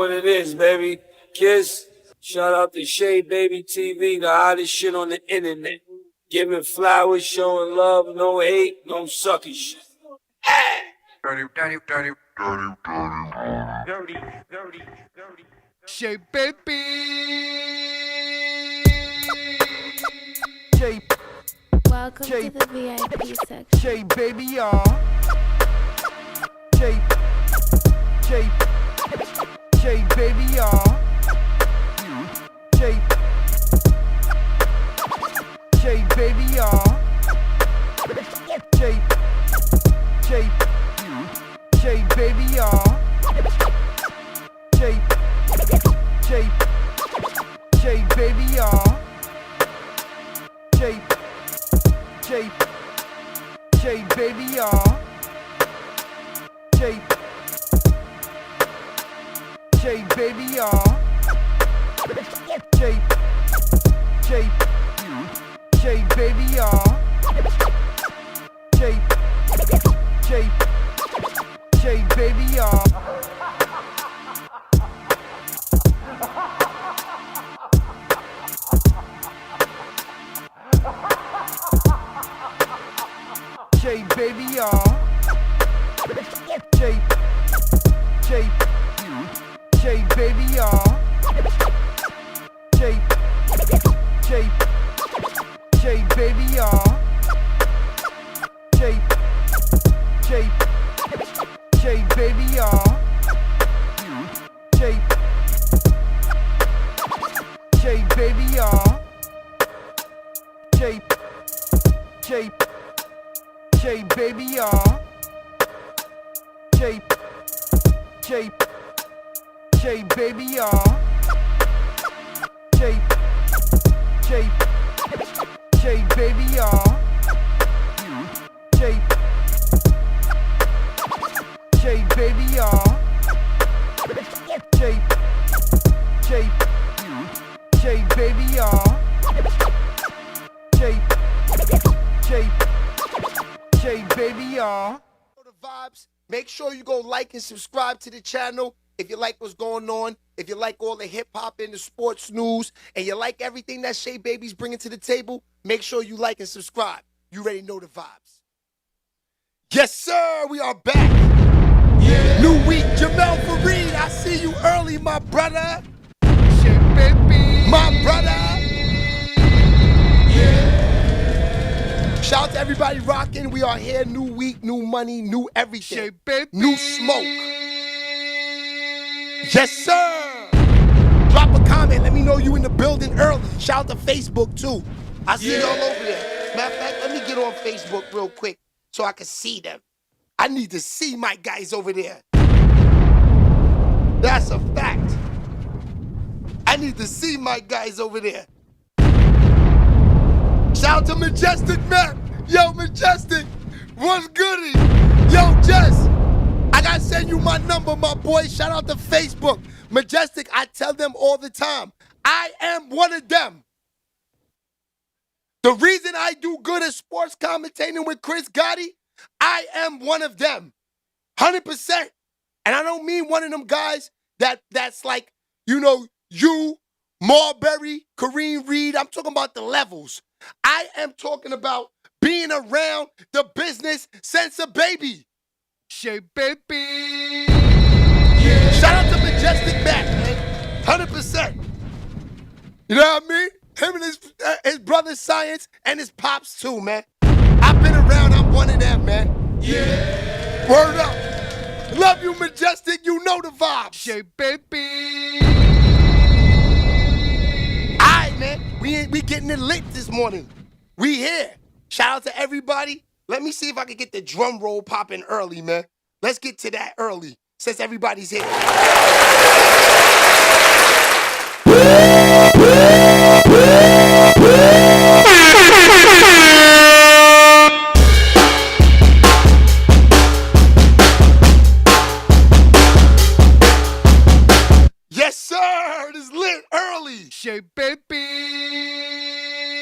what it is, baby. Kiss. Shout out to Shay Baby TV, the hottest shit on the internet. Giving flowers, showing love, no hate, no sucky shit. Dirty. Shay Baby. Shay. Welcome Shay. to the VIP section. Shay Baby, y'all. Shay. Shay. Shay Baby, y'all. Shay. Shay Baby, y'all. Shay. Shay. Shay Baby, y'all. Shay. Shay. Shay Baby, y'all. Shay. Shay. Shay Baby, y'all. Shay. Shay Baby, y'all. Shay. Shay. Shay Baby, y'all. Shay. Shay. Shay Baby, y'all. Shay Baby, y'all. Shay. Shay. Shay Baby, y'all. Shay. Shay. Shay Baby, y'all. Shay. Shay. Shay Baby, y'all. Shay. Shay Baby, y'all. Shay. Shay. Shay Baby, y'all. Shay. Shay. Shay Baby, y'all. Shay. Shay. Shay Baby, y'all. Shay. Shay Baby, y'all. Shay. Shay. Shay Baby, y'all. Shay. Shay. Shay Baby, y'all. The vibes. Make sure you go like and subscribe to the channel if you like what's going on, if you like all the hip-hop and the sports news, and you like everything that Shay Baby's bringing to the table. Make sure you like and subscribe. You already know the vibes. Yes, sir, we are back. Yeah. New week, Jamel Fareed, I see you early, my brother. Shay Baby. My brother. Yeah. Shout out to everybody rocking. We are here, new week, new money, new everything. Shay Baby. New smoke. Yes, sir. Drop a comment. Let me know you in the building early. Shout out to Facebook, too. I see y'all over there. Matter of fact, let me get on Facebook real quick so I can see them. I need to see my guys over there. That's a fact. I need to see my guys over there. Shout out to Majestic Matt. Yo, Majestic, what's goody? Yo, Jess, I gotta send you my number, my boy. Shout out to Facebook. Majestic, I tell them all the time, I am one of them. The reason I do good at sports commentating with Chris Gotti, I am one of them. 100%. And I don't mean one of them guys that's like, you, Marbury, Kareem Reed. I'm talking about the levels. I am talking about being around the business since a baby. Shay Baby. Yeah. Shout out to Majestic Matt, man. 100%. You know what I mean? Him and his brother Science and his pops too, man. I've been around, I'm one of them, man. Yeah. Word up. Love you, Majestic. You know the vibes. Shay Baby. Alright, man. We getting it lit this morning. We here. Shout out to everybody. Let me see if I can get the drum roll popping early, man. Let's get to that early, since everybody's here. Yes, sir. It is lit early. Shay Baby.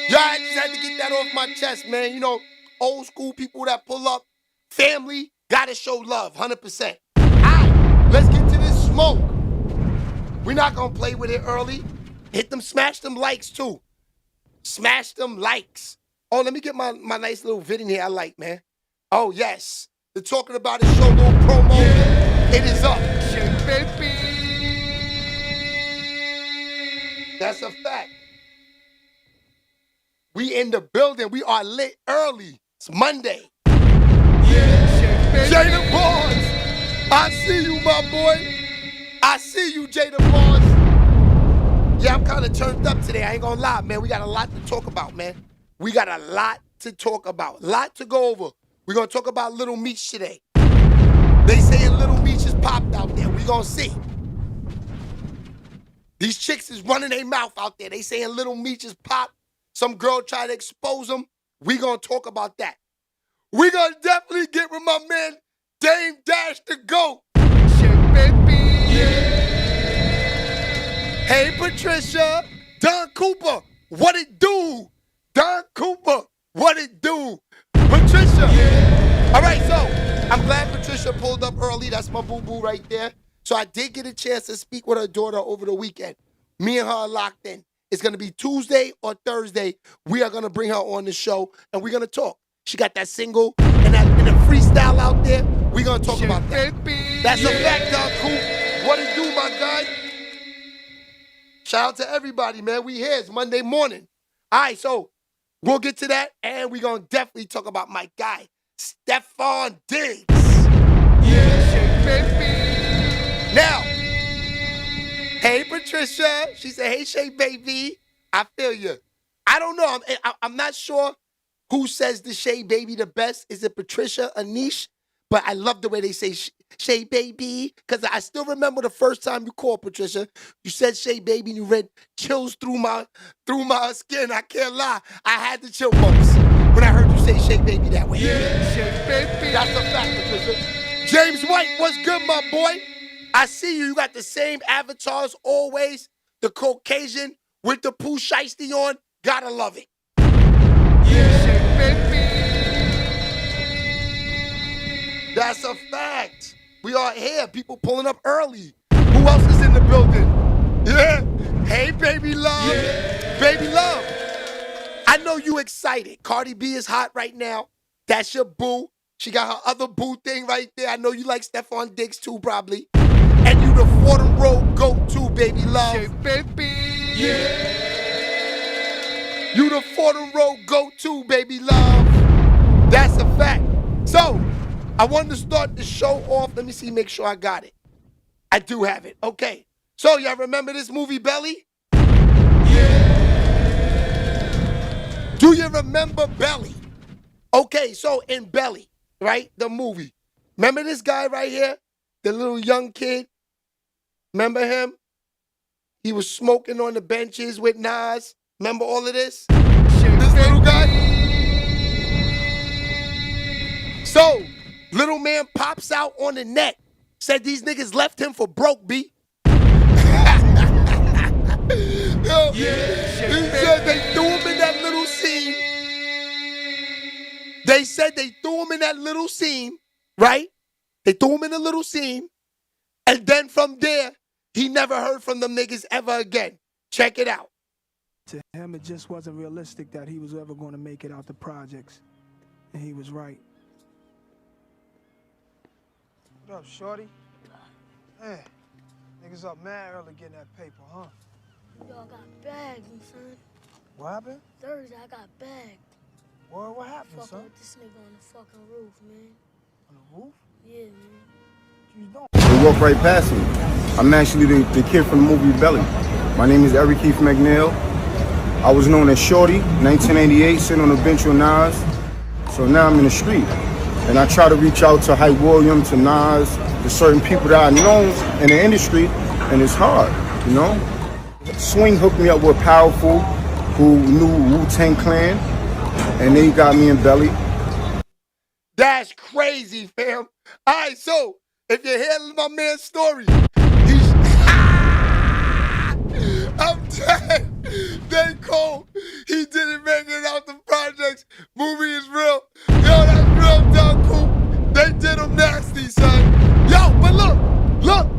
Yeah, I just had to get that off my chest, man. You know, old school people that pull up, family, gotta show love, 100%. All right, let's get to this smoke. We're not gonna play with it early. Smash them likes too. Smash them likes. Oh, let me get my nice little vid in here I like, man. Oh, yes. The Talking About It show little promo. It is up. Shake, baby. That's a fact. We in the building. We are lit early. It's Monday. Shake, baby. Jada Barnes. I see you, my boy. I see you, Jada Barnes. Yeah, I'm kind of turned up today. I ain't gonna lie, man. We got a lot to talk about, man. We got a lot to talk about. Lot to go over. We're gonna talk about Lil Meech today. They saying Lil Meech is popped out there. We gonna see. These chicks is running their mouth out there. They saying Lil Meech is popped. Some girl try to expose them. We gonna talk about that. We gonna definitely get with my man Dame Dash the GOAT. Shake, baby. Hey, Patricia. Don Cooper, what it do? Don Cooper, what it do? Patricia. All right, so I'm glad Patricia pulled up early. That's my boo-boo right there. So I did get a chance to speak with her daughter over the weekend. Me and her are locked in. It's going to be Tuesday or Thursday. We are going to bring her on the show, and we're going to talk. She got that single and a freestyle out there. We're going to talk about that. That's a fact, Don Coop. What it do, my guy? Shout out to everybody, man. We here. It's Monday morning. All right, so we'll get to that, and we're going to definitely talk about my guy, Stefon Diggs. Now, hey, Patricia. She said, hey, Shay, baby. I feel you. I don't know. I'm not sure who says the Shay baby the best. Is it Patricia, Anish? But I love the way they say Shay baby, because I still remember the first time you called, Patricia. You said Shay baby and you read chills through my skin. I can't lie. I had the chill bumps when I heard you say Shay baby that way. Shake, baby. That's a fact, Patricia. James White, what's good, my boy? I see you. You got the same avatars always. The Caucasian with the Pooh Shiesty on. Gotta love it. Shake, baby. That's a fact. We are here. People pulling up early. Who else is in the building? Yeah. Hey, baby love. Yeah. Baby love. I know you excited. Cardi B is hot right now. That's your boo. She got her other boo thing right there. I know you like Stefon Diggs too, probably. And you the Fordham Road GOAT too, baby love. Shake, baby. Yeah. You the Fordham Road GOAT too, baby love. That's a fact. So, I wanted to start the show off. Let me see, make sure I got it. I do have it. Okay. So, y'all remember this movie, Belly? Yeah. Do you remember Belly? Okay, so in Belly, right, the movie. Remember this guy right here? The little young kid? Remember him? He was smoking on the benches with Nas. Remember all of this? This little guy? So, little man pops out on the net. Said these niggas left him for broke, B. Yo, he said they threw him in that little scene. They said they threw him in that little scene, right? They threw him in a little scene. And then from there, he never heard from them niggas ever again. Check it out. To him, it just wasn't realistic that he was ever going to make it out the projects. And he was right. What up, shorty? Man, niggas up mad early getting that paper, huh? Yo, I got bagged, son. What happened? Thursday, I got bagged. What happened, Fucking son? with this nigga on the fucking roof, man. On the roof? Yeah, man. What you doing? They walk right past me. I'm actually the kid from the movie Belly. My name is Eric Keith McNeil. I was known as Shorty, 1988, sitting on the bench with Nas. So now I'm in the street. And I try to reach out to Hype William, to Nas, to certain people that I know in the industry, and it's hard, you know? Swing hooked me up with Powerful, who knew Wu-Tang Clan, and they got me in Belly. That's crazy, fam. All right, so if you hear my man's story, I'm dead. They cold. He didn't make it out the projects. Movie is real. Yo, that's real done cool. They did him nasty, son. Yo, but look,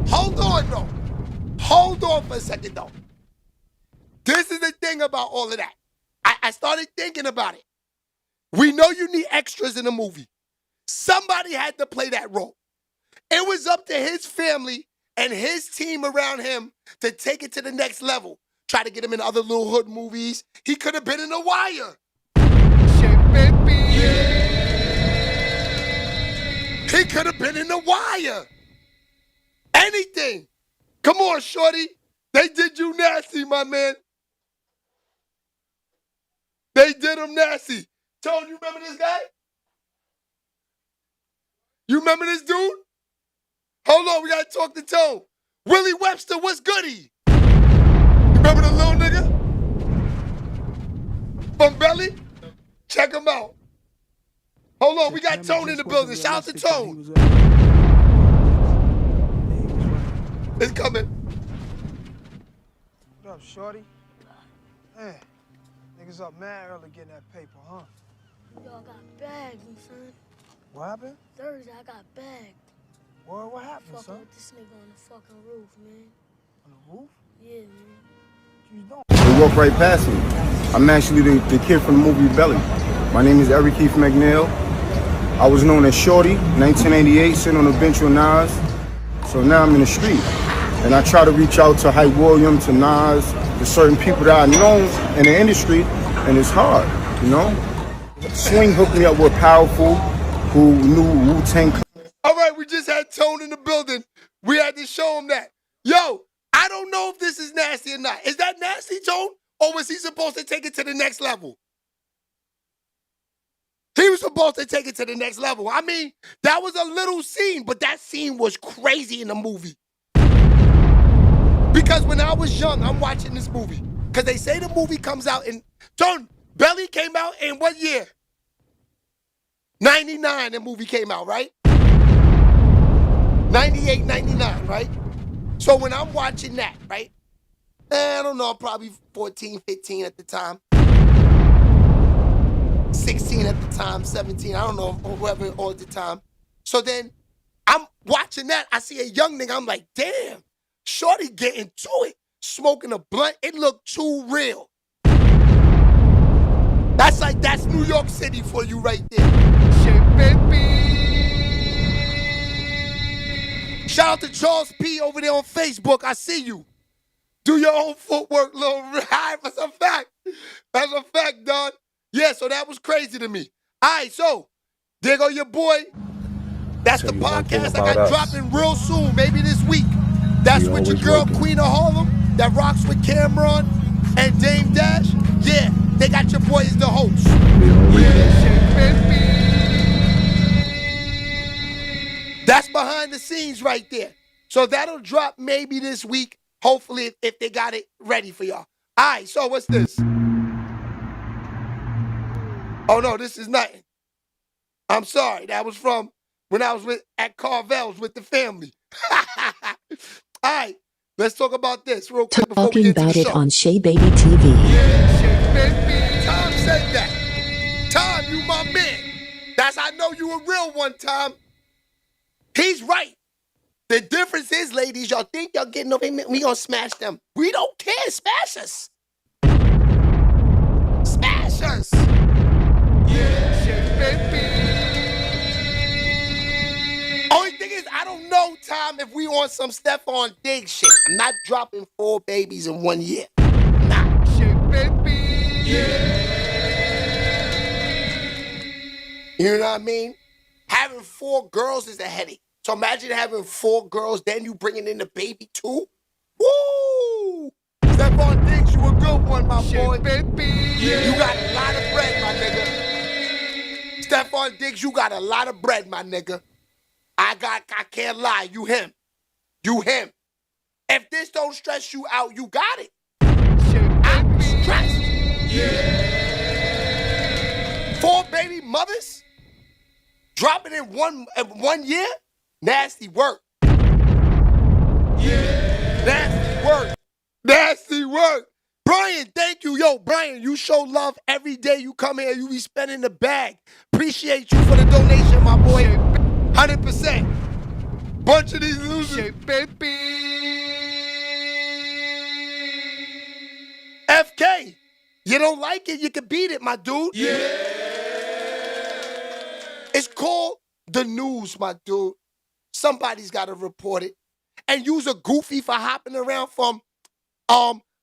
hold on though. Hold on for a second, though. This is the thing about all of that. I started thinking about it. We know you need extras in a movie. Somebody had to play that role. It was up to his family and his team around him to take it to the next level. Try to get him in other little hood movies. He could have been in The Wire. Shit, baby. He could have been in The Wire. Anything. Come on, shorty. They did you nasty, my man. They did him nasty. Tone, you remember this guy? You remember this dude? Hold on, we gotta talk to Tone. Willie Webster, what's goody? You remember the little nigga? From Belly? Check him out. Hold on, we got Tone in the building. Shout out to Tone. It's coming. What up, shorty? Man, niggas up mad early getting that paper, huh? Y'all got bagged, me son. What happened? Thursday, I got bagged. What happened, Fucking son? with this nigga on the fucking roof, man. On the roof? Yeah, man. What you doing? They walk right past me. I'm actually the kid from the movie Belly. My name is Eric Keith McNeil. I was known as Shorty, 1988, sitting on the bench with Nas. So now I'm in the street. And I try to reach out to Hype William, to Nas, to certain people that I know in the industry, and it's hard, you know? Swing hooked me up with Powerful, who knew Wu-Tang. All right, we just had Tone in the building. We had to show him that. Yo, I don't know if this is nasty or not. Is that nasty, Tone? Or was he supposed to take it to the next level? He was supposed to take it to the next level. I mean, that was a little scene, but that scene was crazy in the movie. Because when I was young, I'm watching this movie. Because they say the movie comes out in... Tone, Belly came out in what year? 99, the movie came out, right? 98, 99, right? So when I'm watching that, right? I don't know, probably 14, 15 at the time. 16 at the time, 17, I don't know, whoever all at the time. So then I'm watching that, I see a young nigga, I'm like, damn, shorty getting to it, smoking a blunt, it looked too real. That's New York City for you right there. Shit, baby. Shout out to Charles P over there on Facebook, I see you. Do your own footwork, little ride. That's a fact. That's a fact, dog. Yeah, so that was crazy to me. All right, so there go your boy. That's the podcast I got dropping real soon, maybe this week. That's with your girl, Queen of Harlem, that rocks with Cameron and Dame Dash. Yeah, they got your boy as the host. That's behind the scenes right there. So that'll drop maybe this week, hopefully, if they got it ready for y'all. All right, so what's this? Oh, no, this is nothing. I'm sorry. That was from when I was at Carvel's with the family. All right, let's talk about this real quick before we Talking get to about the it show. on Shea Baby TV. Tom said that. Tom, you my man. I know you a real one, Tom. He's right. The difference is, ladies, y'all think y'all getting over, we gonna smash them. We don't care. Smash us. Smash us. Only thing is, I don't know, Tom, if we on some Stefon Diggs shit. I'm not dropping 4 babies in 1 year. Nah. You know what I mean? Having 4 girls is a headache. So imagine having 4 girls, then you bringing in the baby too. Woo! Stefon Diggs, you a good one, my boy. You got a lot of bread, my nigga. Stefon Diggs, you got a lot of bread, my nigga. I can't lie, you him. You him. If this don't stress you out, you got it. I'm stressed. 4 baby mothers? Dropping in one year? Nasty work. Nasty work. Nasty work. Brian, thank you. Yo, Brian, you show love every day you come here. You be spending the bag. Appreciate you for the donation, my boy. 100%. Bunch of these losers. FK, you don't like it, you can beat it, my dude. Yeah. It's called the news, my dude. Somebody's got to report it. And use a goofy for hopping around from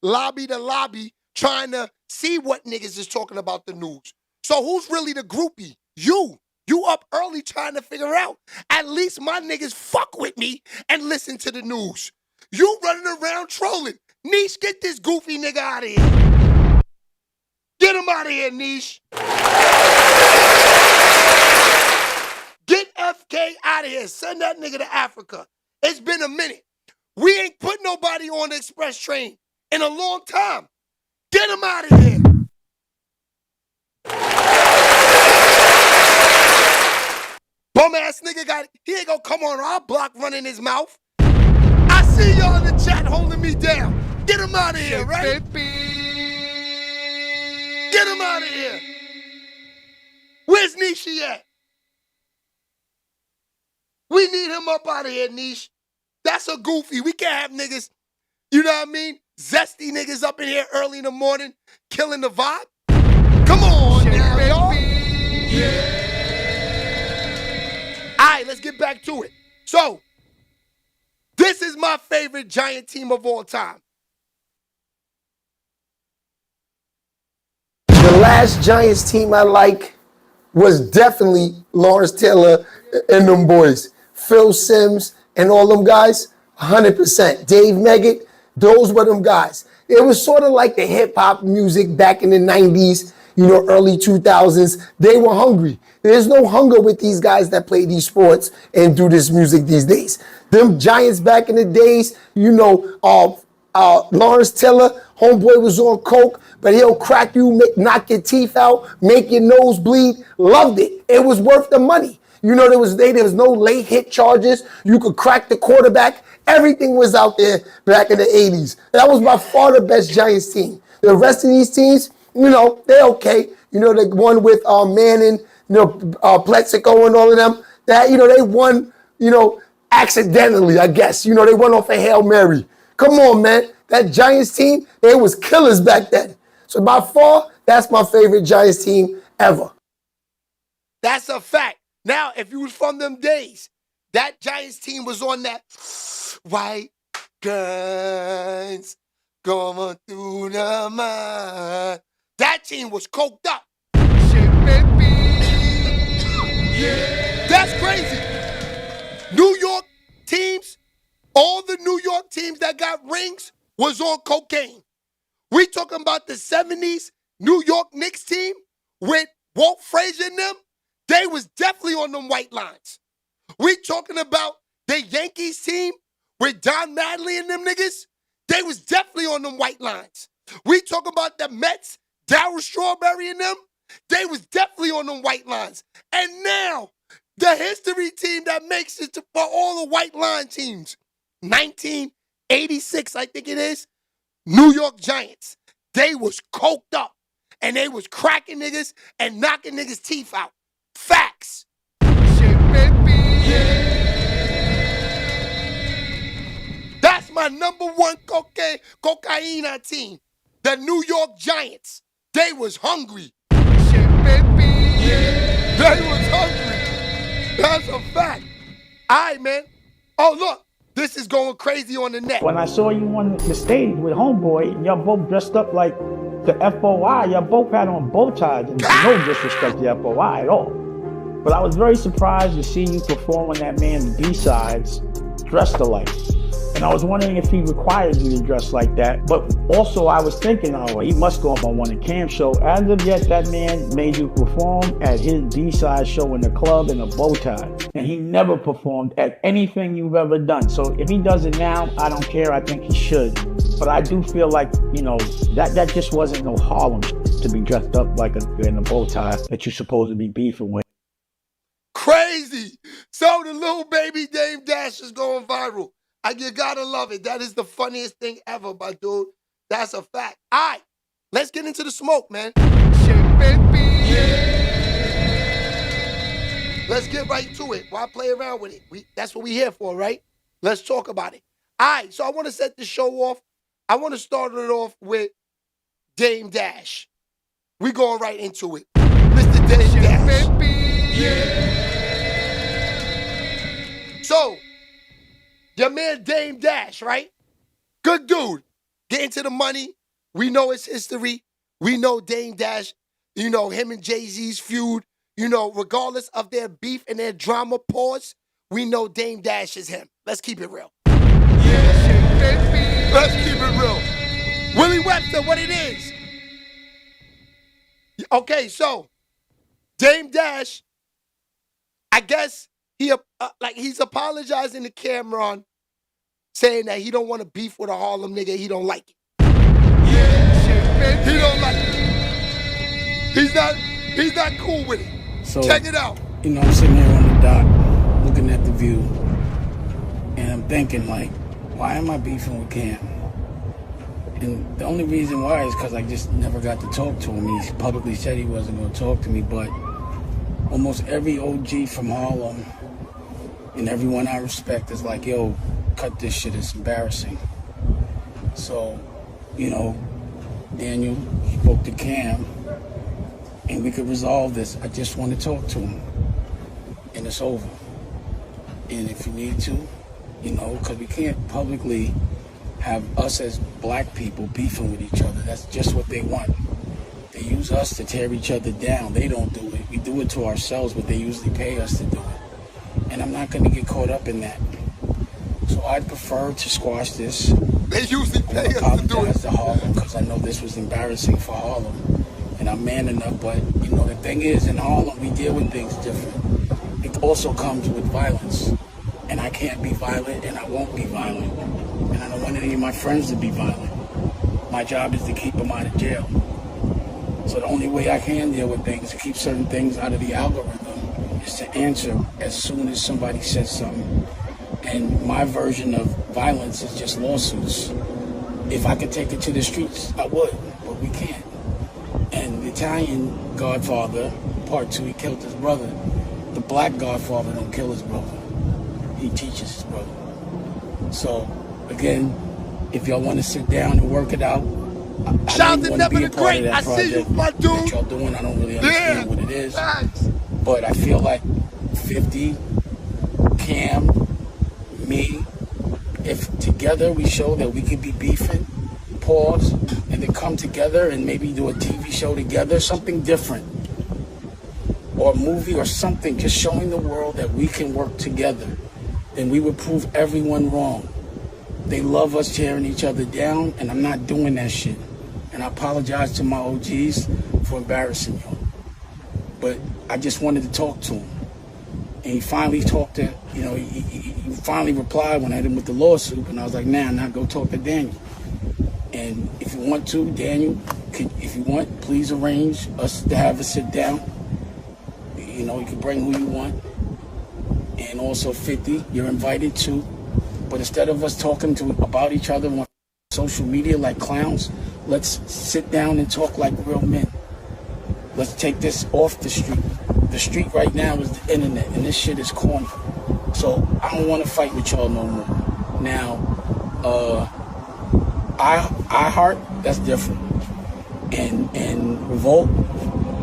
lobby to lobby trying to see what niggas is talking about the news. So who's really the groupie? You. You up early trying to figure out. At least my niggas fuck with me and listen to the news. You running around trolling. Niche, get this goofy nigga out of here. Get him out of here, Niche. Get FK out of here. Send that nigga to Africa. It's been a minute. We ain't put nobody on the express train in a long time. Get him out of here. Bum ass nigga he ain't gonna come on our block running his mouth. I see y'all in the chat holding me down. Get him out of here, right? Get him out of here. Where's Nishi at? We need him up out of here, Niche. That's a goofy. We can't have niggas, you know what I mean? Zesty niggas up in here early in the morning, killing the vibe. Come on now, y'all. Yeah. All right, let's get back to it. So, this is my favorite Giant team of all time. The last Giants team I like was definitely Lawrence Taylor and them boys. Phil Simms and all them guys, 100%. Dave Meggett, those were them guys. It was sort of like the hip-hop music back in the 90s, early 2000s. They were hungry. There's no hunger with these guys that play these sports and do this music these days. Them Giants back in the days, Lawrence Taylor, homeboy was on coke, but he'll crack you, knock your teeth out, make your nose bleed. Loved it. It was worth the money. There was no late hit charges. You could crack the quarterback. Everything was out there back in the 80s. That was by far the best Giants team. The rest of these teams, they're okay. The one with Manning, Plexico and all of them, that, they won, accidentally, I guess. They went off a Hail Mary. Come on, man. That Giants team, they was killers back then. So by far, that's my favorite Giants team ever. That's a fact. Now, if you was from them days, that Giants team was on that white guns going through the mind. That team was coked up. That's crazy. New York teams, all the New York teams that got rings was on cocaine. We talking about the 70s New York Knicks team with Walt Frazier and them. They was definitely on them white lines. We talking about the Yankees team with Don Madley and them niggas. They was definitely on them white lines. We talking about the Mets, Darryl Strawberry and them. They was definitely on them white lines. And now, the history team that makes it for all the white line teams. 1986, I think it is. New York Giants. They was coked up. And they was cracking niggas and knocking niggas' teeth out. Facts. That's my number one cocaine team. The New York Giants. They was hungry. They was hungry. That's a fact. All right, man. Oh, look. This is going crazy on the net. When I saw you on the stage with Homeboy, y'all both dressed up like the FOI. Y'all both had on bow ties. And no disrespect to FOI at all. But I was very surprised to see you perform on that man's B-sides dressed alike. And I was wondering if he required you to dress like that. But also I was thinking, oh, he must go up on one of Cam's show. As of yet, that man made you perform at his B-side show in the club in a bow tie. And he never performed at anything you've ever done. So if he does it now, I don't care. I think he should. But I do feel like, that just wasn't no Harlem to be dressed up like in a bow tie that you're supposed to be beefing with. Crazy. So the little baby Dame Dash is going viral. You gotta love it. That is the funniest thing ever, my dude. That's a fact. All right, let's get into the smoke, man. Let's get right to it. Why play around with it? That's what we here for, right? Let's talk about it. All right, so I want to set the show off. I want to start it off with Dame Dash. We going right into it. Mr. Dame Dash. So, your man Dame Dash, right? Good dude. Getting to the money. We know his history. We know Dame Dash, you know, him and Jay-Z's feud. You know, regardless of their beef and their drama pause, we know Dame Dash is him. Let's keep it real. Let's keep it real. Willie Webster, what it is. Okay, so Dame Dash, I guess he's apologizing to Cameron, saying that he don't want to beef with a Harlem nigga. He don't like it. He don't like it. He's not cool with it. So, check it out. You know, I'm sitting here on the dock, looking at the view, and I'm thinking, like, why am I beefing with Cam? And the only reason why is because I just never got to talk to him. He publicly said he wasn't going to talk to me, but almost every OG from Harlem and everyone I respect is like, yo, cut this shit, it's embarrassing. So, you know, Daniel spoke to Cam, and we could resolve this. I just want to talk to him, and it's over. And if you need to, you know, because we can't publicly have us as black people beefing with each other. That's just what they want. They use us to tear each other down. They don't do it. We do it to ourselves, but they usually pay us to do it. And I'm not going to get caught up in that. So I'd prefer to squash this. They usually pay us to do it. I apologize to Harlem because I know this was embarrassing for Harlem. And I'm man enough, but you know, the thing is, in Harlem, we deal with things different. It also comes with violence. And I can't be violent, and I won't be violent. And I don't want any of my friends to be violent. My job is to keep them out of jail. So the only way I can deal with things, to keep certain things out of the algorithm, is to answer as soon as somebody says something. And my version of violence is just lawsuits. If I could take it to the streets, I would, but we can't. And the Italian Godfather, part 2, he killed his brother. The black Godfather don't kill his brother. He teaches his brother. So, again, if y'all want to sit down and work it out, Shout out to Never the Great. I see you, my dude. What y'all doing, I don't really understand what it is. Thanks. But I feel like 50, Cam, me, if together we show that we could be beefing, pause, and then come together and maybe do a TV show together, something different. Or a movie or something, just showing the world that we can work together. Then we would prove everyone wrong. They love us tearing each other down, and I'm not doing that shit. And I apologize to my OGs for embarrassing you. But I just wanted to talk to him. And he finally talked to, you know, he finally replied when I hit him with the lawsuit, and I was like, nah, go talk to Daniel. And if you want to, Daniel, if you want, please arrange us to have a sit down. You know, you can bring who you want. And also 50, you're invited too. But instead of us talking about each other on social media like clowns, let's sit down and talk like real men. Let's take this off the street. The street right now is the internet, and this shit is corny. So I don't want to fight with y'all no more. Now, I Heart, that's different. And Revolt,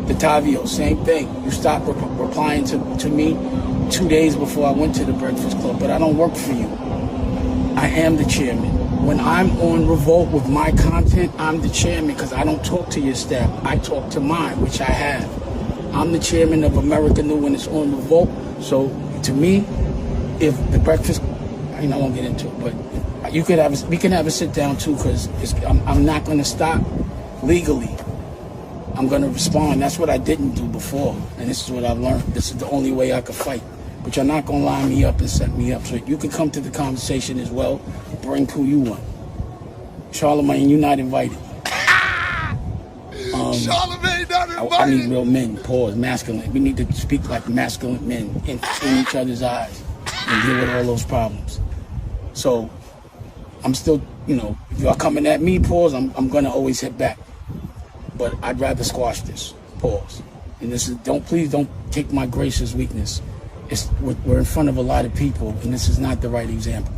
the Tavio, same thing. You stopped replying to me 2 days before I went to the Breakfast Club, but I don't work for you. I am the chairman. When I'm on Revolt with my content, I'm the chairman because I don't talk to your staff. I talk to mine, which I have. I'm the chairman of America New when it's on Revolt. So to me, if the Breakfast, I won't get into it, but we can have a sit down too, because I'm not going to stop legally. I'm going to respond. That's what I didn't do before, and this is what I've learned. This is the only way I could fight. But you're not going to line me up and set me up. So you can come to the conversation as well. Bring who you want. Charlamagne, you're not invited. Charlamagne not invited. I need real men, pause, masculine. We need to speak like masculine men in each other's eyes and deal with all those problems. So I'm still, if y'all coming at me, pause, I'm going to always hit back. But I'd rather squash this, pause. And please don't take my grace as weakness. We're in front of a lot of people, and this is not the right example.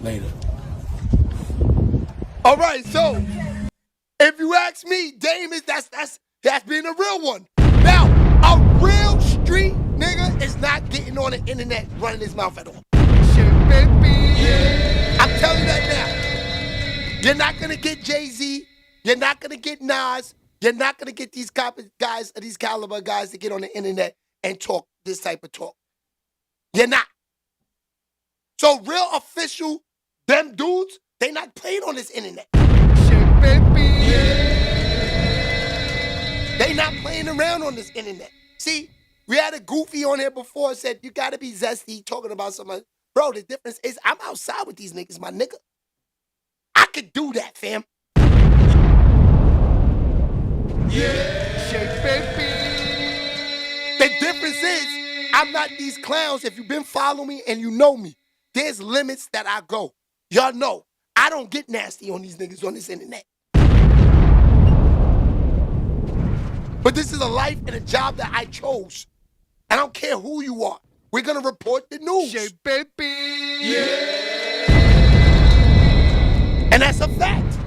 Later. All right, so If you ask me, Dame is that's being a real one. Now, a real street nigga is not getting on the internet running his mouth at all. Shit, baby. I'm telling you that now. You're not gonna get Jay-Z. You're not gonna get Nas. You're not gonna get these guys, these caliber guys to get on the internet and talk this type of talk. You're not. So real official, them dudes, they not playing on this internet. Shit, baby. They not playing around on this internet. See, we had a goofy on here before said you gotta be zesty talking about somebody. Bro, the difference is I'm outside with these niggas, my nigga. I could do that, fam. Shit, baby. The difference is I'm not these clowns. If you've been following me and you know me, there's limits that I go. Y'all know I don't get nasty on these niggas on this internet. But this is a life and a job that I chose. I don't care who you are. We're gonna report the news. Shit, baby. And that's a fact.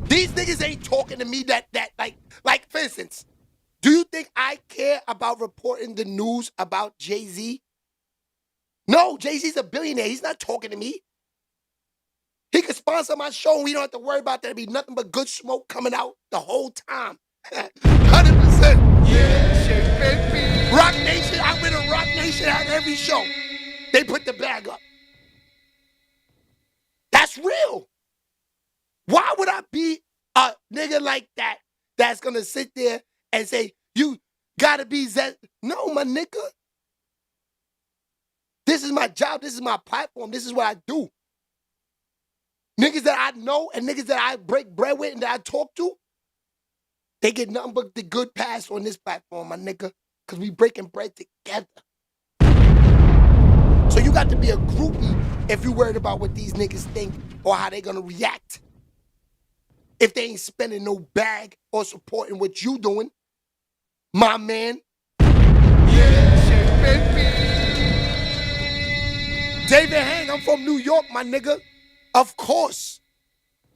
These niggas ain't talking to me that like for instance, do you think I care about reporting the news about Jay-Z? No, Jay-Z's a billionaire. He's not talking to me. He could sponsor my show and we don't have to worry about that. There'll be nothing but good smoke coming out the whole time. 100%. Shit, baby. Rock Nation, I went to Rock Nation at every show. They put the bag up. That's real. Why would I be a nigga like that that's gonna sit there and say, you gotta be Zed? No, my nigga. This is my job. This is my platform. This is what I do. Niggas that I know and niggas that I break bread with and that I talk to, they get nothing but the good pass on this platform, my nigga, because we breaking bread together. So you got to be a groupie if you worried about what these niggas think or how they gonna react. If they ain't spending no bag or supporting what you doing, my man. Shit, baby. David Hang, I'm from New York, my nigga. Of course.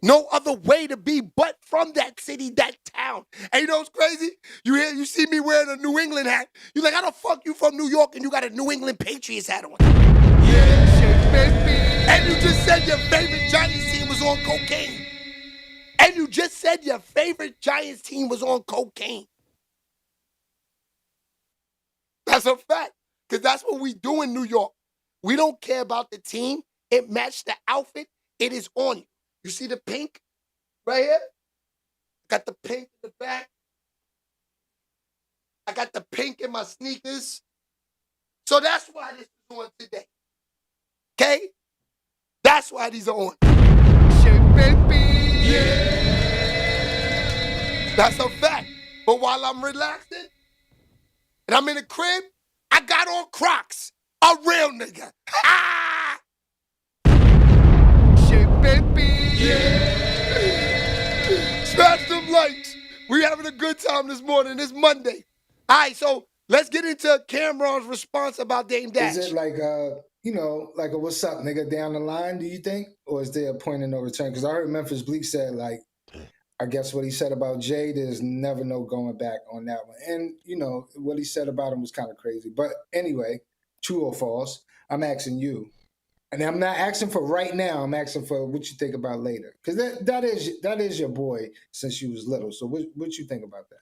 No other way to be but from that city, that town. And you know what's crazy? You see me wearing a New England hat. You like, how the fuck you from New York and you got a New England Patriots hat on? Shit, baby. And you just said your favorite Giants team was on cocaine. And you just said your favorite Giants team was on cocaine. That's a fact. Because that's what we do in New York. We don't care about the team. It matched the outfit. It is on you. You see the pink right here? Got the pink in the back. I got the pink in my sneakers. So that's why this is on today. Okay? That's why these are on. Shit, baby. That's a fact. But while I'm relaxing and I'm in the crib, I got on Crocs. A real nigga. Ah! Shit, baby. Smash them likes. We having a good time this morning. It's Monday. All right, so let's get into Cameron's response about Dame Dash. Is it like like a what's up, nigga, down the line, do you think? Or is there a point of no return? Because I heard Memphis Bleak said, like, I guess what he said about Jay, there's never no going back on that one. And, what he said about him was kind of crazy. But anyway, true or false, I'm asking you. And I'm not asking for right now. I'm asking for what you think about later. Because that is your boy since you was little. So what you think about that?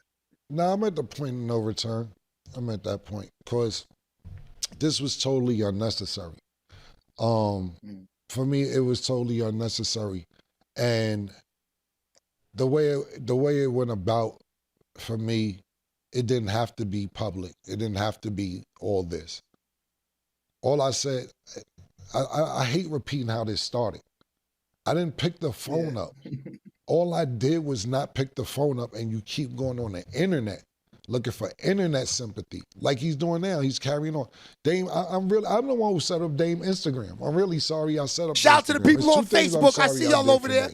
No, I'm at the point of no return. I'm at that point. Because this was totally unnecessary. For me, it was totally unnecessary. And the way it went about, for me, it didn't have to be public. It didn't have to be all this. All I said, I hate repeating how this started. I didn't pick the phone up. All I did was not pick the phone up, and you keep going on the internet looking for internet sympathy, like he's doing now. He's carrying on. Dame, I'm the one who set up Dame Instagram. I'm really sorry I set up Shout out to the Instagram. people on Facebook. I see y'all over there.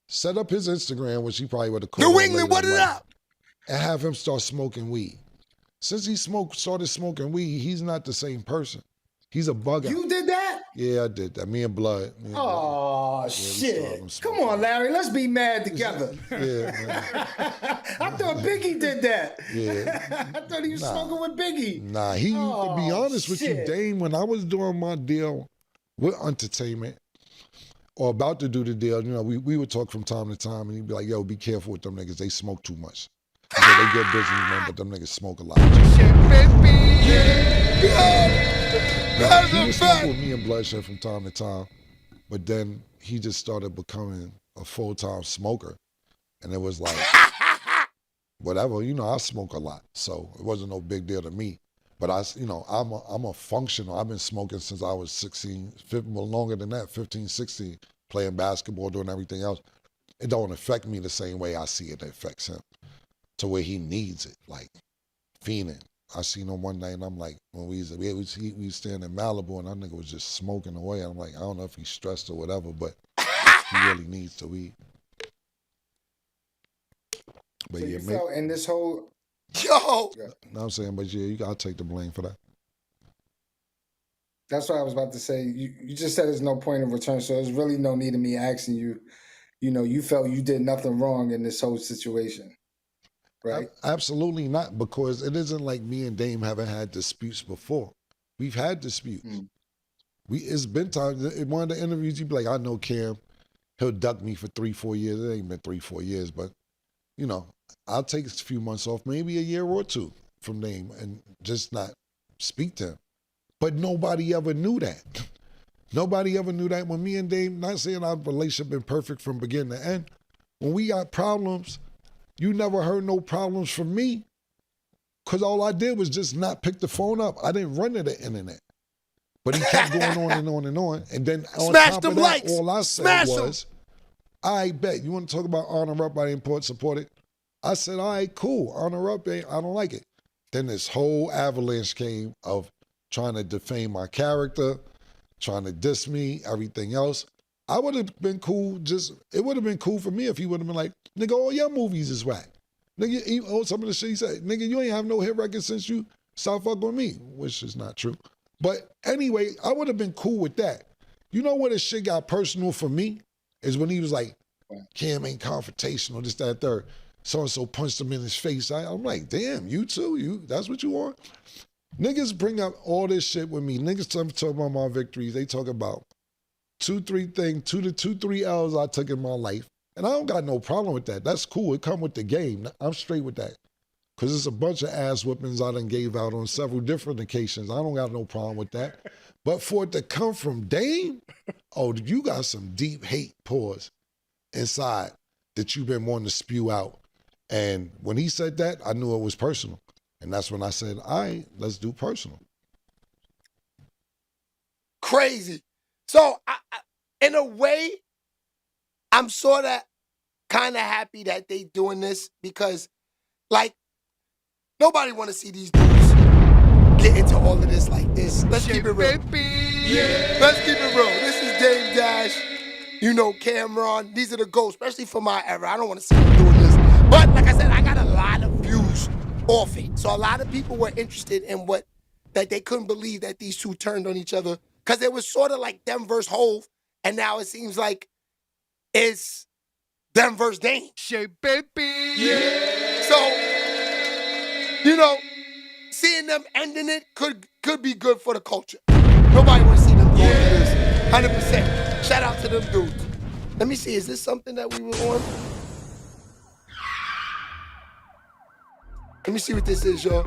Set up his Instagram, which he probably would have called New England, what it up? And have him start smoking weed. Since he started smoking weed, he's not the same person. He's a bug out. You did that? Yeah, I did that. Me and Blood. Oh, shit. Come on, Larry. Let's be mad together. Yeah, man. I thought Biggie did that. Yeah. I thought he was smoking with Biggie. Nah, he, to be honest with you, Dame, when I was doing my deal with Entertainment, or about to do the deal, you know, we would talk from time to time, and he'd be like, yo, be careful with them niggas. They smoke too much. He said, they good business, man, but them niggas smoke a lot. Now, he was smoking with me and Bloodshed from time to time, but then he just started becoming a full-time smoker. And it was like, whatever, you know, I smoke a lot, so it wasn't no big deal to me. But I'm a functional. I've been smoking since I was 16, well, longer than that, 15, 16, playing basketball, doing everything else. It don't affect me the same way I see it affects him, to where he needs it, like fiending. I seen him one night, and I'm like, when we was staying in Malibu, and that nigga was just smoking away. I'm like, I don't know if he's stressed or whatever, but he really needs the weed. But So yeah, you felt in this whole... Yo! know what I'm saying? But yeah, you gotta take the blame for that. That's what I was about to say. You just said there's no point of return, so there's really no need of me asking you. You know, you felt you did nothing wrong in this whole situation, right? Absolutely not, because it isn't like me and Dame haven't had disputes before. We've had disputes. It's been times, in one of the interviews, you'd be like, I know Cam, he'll duck me for 3-4 years. It ain't been 3-4 years, but, you know, I'll take a few months off, maybe a year or two from Dame, and just not speak to him. But nobody ever knew that. Nobody ever knew that. When me and Dame, not saying our relationship been perfect from beginning to end, when we got problems, you never heard no problems from me, because all I did was just not pick the phone up. I didn't run to the internet. But he kept going on and on and on. And then on top of that, all I said was, I bet, you want to talk about honor up, I didn't support it? I said, all right, cool, honor up, I don't like it. Then this whole avalanche came of trying to defame my character, trying to diss me, everything else. I would have been cool, it would have been cool for me if he would have been like, nigga, all your movies is whack. Nigga, some of the shit he said, nigga, you ain't have no hit record since you stopped fucking with me, which is not true. But anyway, I would have been cool with that. You know where this shit got personal for me? Is when he was like, Cam ain't confrontational, this, that, third. So-and-so punched him in his face. I'm like, damn, you too? That's what you want? Niggas bring up all this shit with me. Niggas talk about my victories. They talk about 2-3 L's I took in my life. And I don't got no problem with that. That's cool. It come with the game. I'm straight with that. Because it's a bunch of ass whippings I done gave out on several different occasions. I don't got no problem with that. But for it to come from Dame, oh, you got some deep hate pores inside that you've been wanting to spew out. And when he said that, I knew it was personal. And that's when I said, all right, let's do personal. Crazy. So, in a way, I'm sort of kind of happy that they doing this because, like, nobody want to see these dudes get into all of this like this. Let's keep it real. Yeah. Let's keep it real. This is Dame Dash, you know, Cameron. These are the GOATs, especially for my era. I don't want to see them doing this. But like I said, I got a lot of views off it. So a lot of people were interested in that they couldn't believe that these two turned on each other. Because it was sort of like them versus Hove. And now it seems like it's them versus Dame. Yeah. So, you know, seeing them ending it could be good for the culture. Nobody want to see them going through this. 100%. Shout out to them dudes. Let me see, is this something that we were on? Let me see what this is, y'all.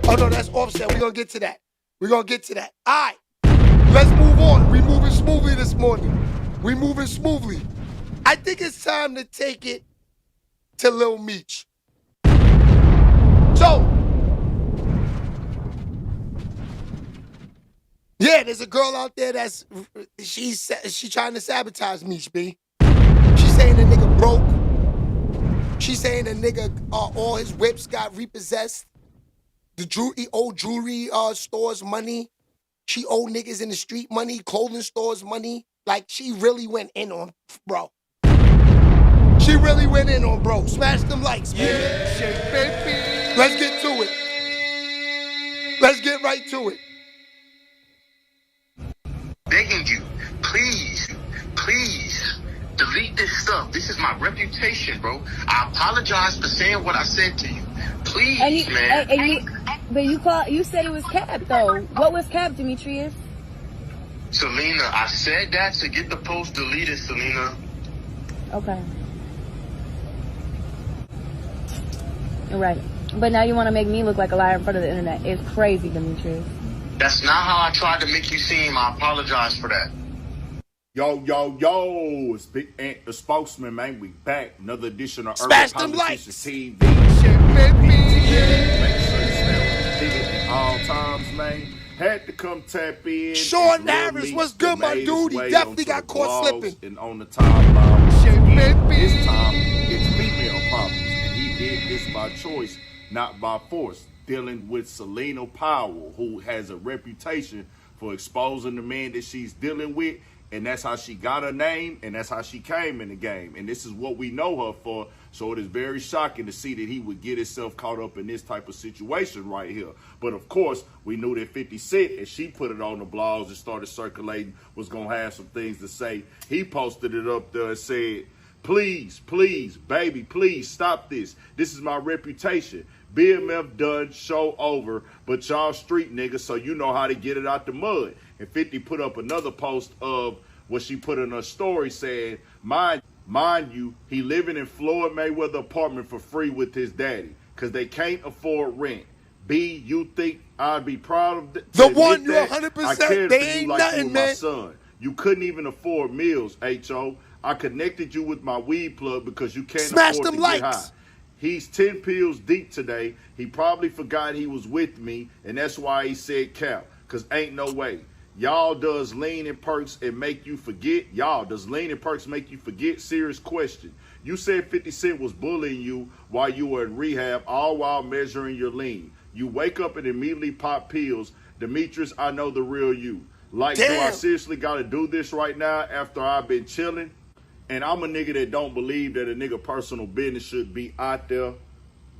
Oh, no, that's Offset. We're going to get to that. We're going to get to that. All right. Let's move on. We moving smoothly this morning. We moving smoothly. I think it's time to take it to Lil Meech. So, yeah, there's a girl out there she's trying to sabotage Meech, B. She's saying the nigga broke. She's saying the nigga, all his whips got repossessed. The old jewelry stores money. She owed niggas in the street money, clothing stores money. Like, she really went in on bro. She really went in on bro. Smash them likes, man. Yeah, baby. Let's get to it. Let's get right to it. Begging you, please, delete this stuff. This is my reputation, bro. I apologize for saying what I said to you. Please, man. But you said it was cap though. What was cap, Demetrius? Selena, I said that to get the post deleted, Selena. Okay. Right. But now you want to make me look like a liar in front of the internet. It's crazy, Demetrius. That's not how I tried to make you seem. I apologize for that. Yo, it's Big Ant, the spokesman, man. We back. Another edition of Smash Urban them Politicians likes. TV. Make sure you stay on all times, man. Had to come tap in. Sean Lil Harris, Meech what's good, my made his dude? He way definitely onto got the caught blogs slipping. And on the timeline. This time, it's female problems. And he did this by choice, not by force. Dealing with Selena Powell, who has a reputation for exposing the man that she's dealing with. And that's how she got her name, and that's how she came in the game. And this is what we know her for. So it is very shocking to see that he would get himself caught up in this type of situation right here. But of course, we knew that 50 Cent, and she put it on the blogs and started circulating, was going to have some things to say. He posted it up there and said, please, baby, please stop this. This is my reputation. BMF done, show over, but y'all street niggas, so you know how to get it out the mud. And 50 put up another post of what she put in her story saying, mind you, he living in Floyd Mayweather apartment for free with his daddy because they can't afford rent. B, you think I'd be proud of the one? You're 100%. 100%. I cared They for you ain't like nothing, you were man. my son. You couldn't even afford meals, H.O. I connected you with my weed plug because you can't Smash afford them to likes. get high. He's 10 pills deep today. He probably forgot he was with me, and that's why he said cap, because ain't no way. Y'all does lean and perks and make you forget? Y'all, does lean and perks make you forget? Serious question. You said 50 Cent was bullying you while you were in rehab, all while measuring your lean. You wake up and immediately pop pills. Demetrius, I know the real you. Like, do I seriously got to do this right now after I've been chilling? And I'm a nigga that don't believe that a nigga personal business should be out there,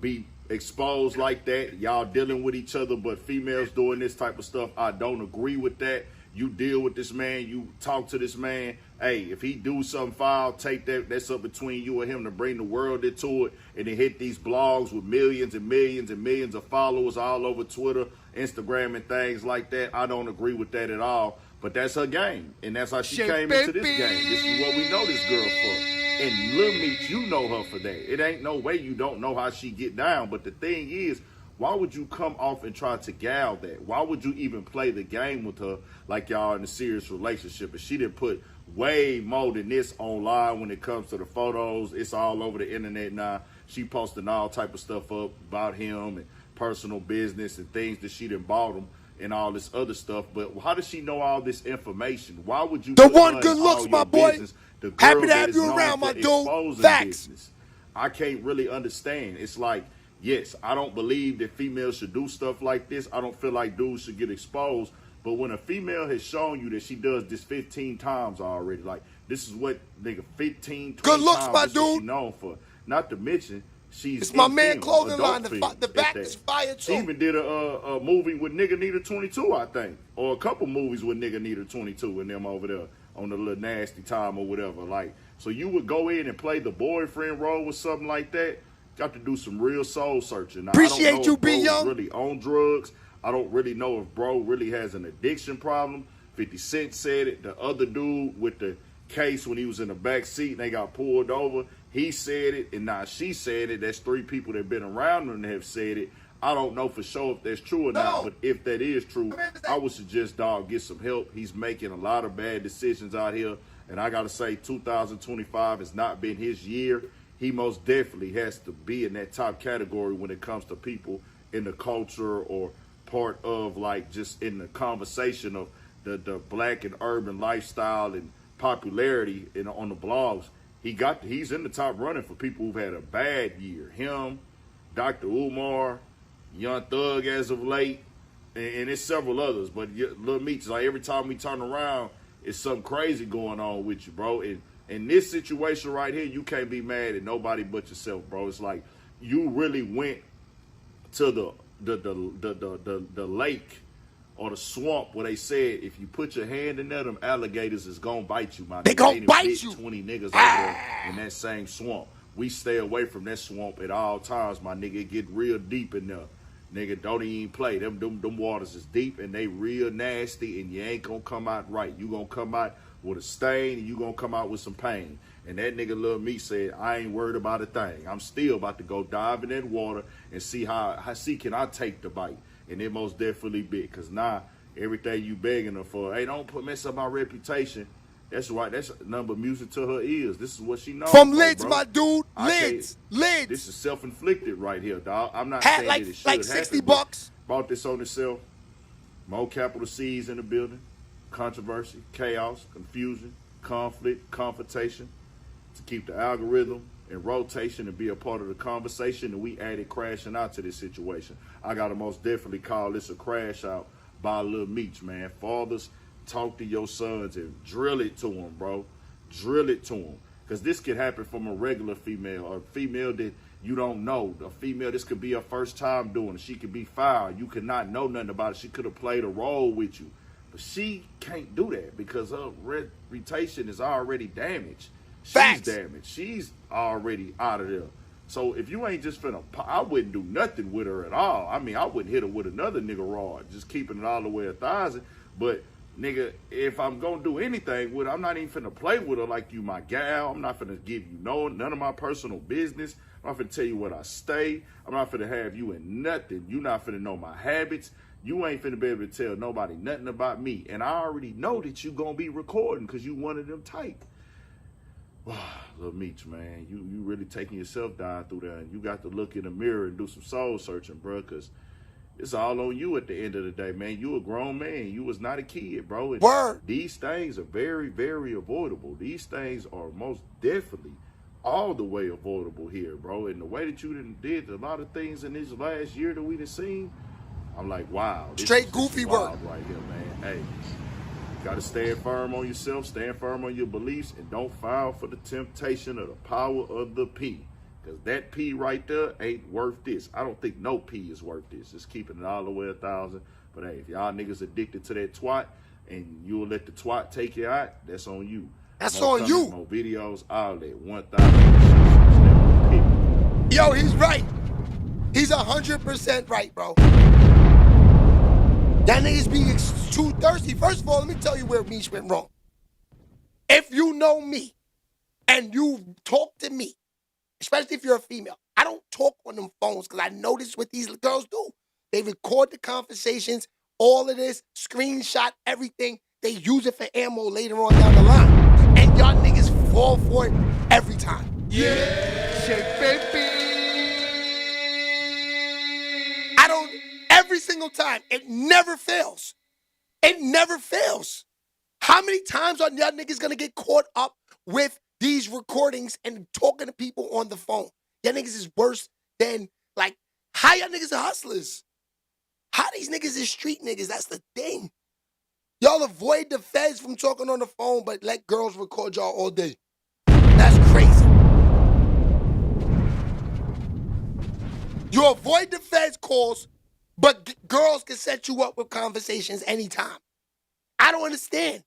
be exposed like that. Y'all dealing with each other, but females doing this type of stuff, I don't agree with that. You deal with this man, you talk to this man. Hey, if he do something foul, take that. That's up between you and him to bring the world into it and then hit these blogs with millions and millions and millions of followers all over Twitter, Instagram, and things like that. I don't agree with that at all. But that's her game, and that's how she came into this game. This is what we know this girl for. And Lil Meech, you know her for that. It ain't no way you don't know how she get down. But the thing is, why would you come off and try to gal that? Why would you even play the game with her like y'all in a serious relationship? And she didn't put way more than this online when it comes to the photos. It's all over the internet now. She posting all type of stuff up about him and personal business and things that she done bought him and all this other stuff. But how does she know all this information? Why would you The put one her good in looks, all my your boy. business? The girl Happy to that have is you known around, for my dude. exposing Facts. business. I can't really understand. It's like, yes, I don't believe that females should do stuff like this. I don't feel like dudes should get exposed. But when a female has shown you that she does this 15 times already, like this is what nigga 15, 20 Good looks, times my this is what she dude. known for. Not to mention, she's It's my in man film, clothing adult line. film The at back that. is fire She too. even did a movie with Nigga Needer 22, I think, or a couple movies with Nigga Needer 22 and them over there on the little nasty time or whatever. Like, so you would go in and play the boyfriend role with something like that. Got to do some real soul searching. Now, Appreciate I don't know you, if bro B. is Young. really on drugs. I don't really know if bro really has an addiction problem. 50 Cent said it. The other dude with the case when he was in the back seat and they got pulled over, he said it, and now she said it. That's three people that have been around him that have said it. I don't know for sure if that's true or not, but if that is true, I would suggest dog get some help. He's making a lot of bad decisions out here, and I gotta say 2025 has not been his year. He most definitely has to be in that top category when it comes to people in the culture or part of like just in the conversation of the black and urban lifestyle and popularity on the blogs. He's in the top running for people who've had a bad year. Him, Dr. Umar, Young Thug as of late, and it's several others. But Lil Meech, like every time we turn around, it's something crazy going on with you, bro. And in this situation right here, you can't be mad at nobody but yourself, bro. It's like you really went to the the lake or the swamp where they said if you put your hand in there, them alligators is gonna bite you, my They nigga. gonna They done bite bit you. 20 niggas over there in that same swamp. We stay away from that swamp at all times, my nigga. It get real deep in there. Nigga, don't even play. Them waters is deep and they real nasty, and you ain't gonna come out right. You gonna come out with a stain and you gonna come out with some pain. And that nigga Lil Meech said, I ain't worried about a thing. I'm still about to go dive in that water and see how can I take the bite. And it most definitely bit. Cause now everything you begging her for, hey, don't mess up my reputation. That's right. That's nothing but music to her ears. This is what she knows. From for, lids, bro. my dude. Lids. This is self-inflicted right here, dog. I'm not Had saying like that it should like happen, 60 but bucks. brought this on itself. More capital C's in the building. Controversy, chaos, confusion, conflict, confrontation. To keep the algorithm in rotation and be a part of the conversation, and we added crashing out to this situation. I gotta most definitely call this a crash out by Lil Meech, man. Fathers, talk to your sons and drill it to them, bro. Drill it to them. Because this could happen from a regular female, or a female that you don't know. A female, this could be her first time doing it. She could be foul. You could not know nothing about it. She could have played a role with you. But she can't do that because her reputation is already damaged. She's damaged. She's already out of there. So if you ain't just finna, I wouldn't do nothing with her at all. I mean, I wouldn't hit her with another nigga rod, just keeping it all the way 1,000. But nigga, if I'm gonna do anything with her, I'm not even finna play with her like you my gal. I'm not finna give you none of my personal business. I'm not finna tell you where I stay. I'm not finna have you in nothing. You not finna know my habits. You ain't finna be able to tell nobody nothing about me. And I already know that you gonna be recording because you one of them type. Lil Meech, man, you really taking yourself down through there, and you got to look in the mirror and do some soul searching, bro, because it's all on you at the end of the day, man. You a grown man. You was not a kid, bro. And Word. These things are very, very avoidable. These things are most definitely all the way avoidable here, bro. And the way that you did a lot of things in this last year that we done seen, I'm like, wow. Straight goofy work right here, man. Hey. Got to stand firm on yourself, stand firm on your beliefs, and don't fall for the temptation of the power of the P. Because that P right there ain't worth this. I don't think no P is worth this. Just keeping it all the way 1,000. But hey, if y'all niggas addicted to that twat and you'll let the twat take you out, that's on you. That's more on you. More videos, all that. 1,000. Yo, he's right. He's 100% right, bro. That niggas be too thirsty. First of all, let me tell you where Meech went wrong. If you know me and you talk to me, especially if you're a female, I don't talk on them phones because I notice what these girls do. They record the conversations, all of this, screenshot everything. They use it for ammo later on down the line. And y'all niggas fall for it every time. Yeah, shake baby. Every single time. It never fails. It never fails. How many times are y'all niggas gonna get caught up with these recordings and talking to people on the phone? Y'all niggas is worse than, like, how y'all niggas are hustlers? How these niggas is street niggas? That's the thing. Y'all avoid the feds from talking on the phone, but let girls record y'all all day. That's crazy. You avoid the feds calls, but girls can set you up with conversations anytime. I don't understand.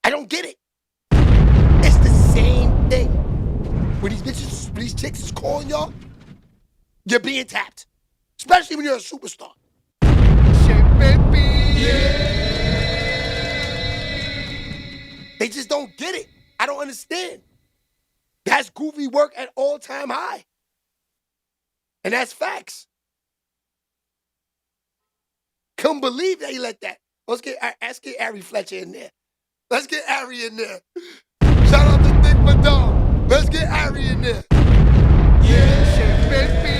I don't get it. It's the same thing. When these chicks is calling y'all, you're being tapped. Especially when you're a superstar. Shake baby. Yeah. They just don't get it. I don't understand. That's goofy work at all-time high. And that's facts. Couldn't believe that he let that. Let's get Ari Fletcher in there. Let's get Ari in there. Shout out to Dick Madame. Let's get Ari in there. Yeah, shake baby.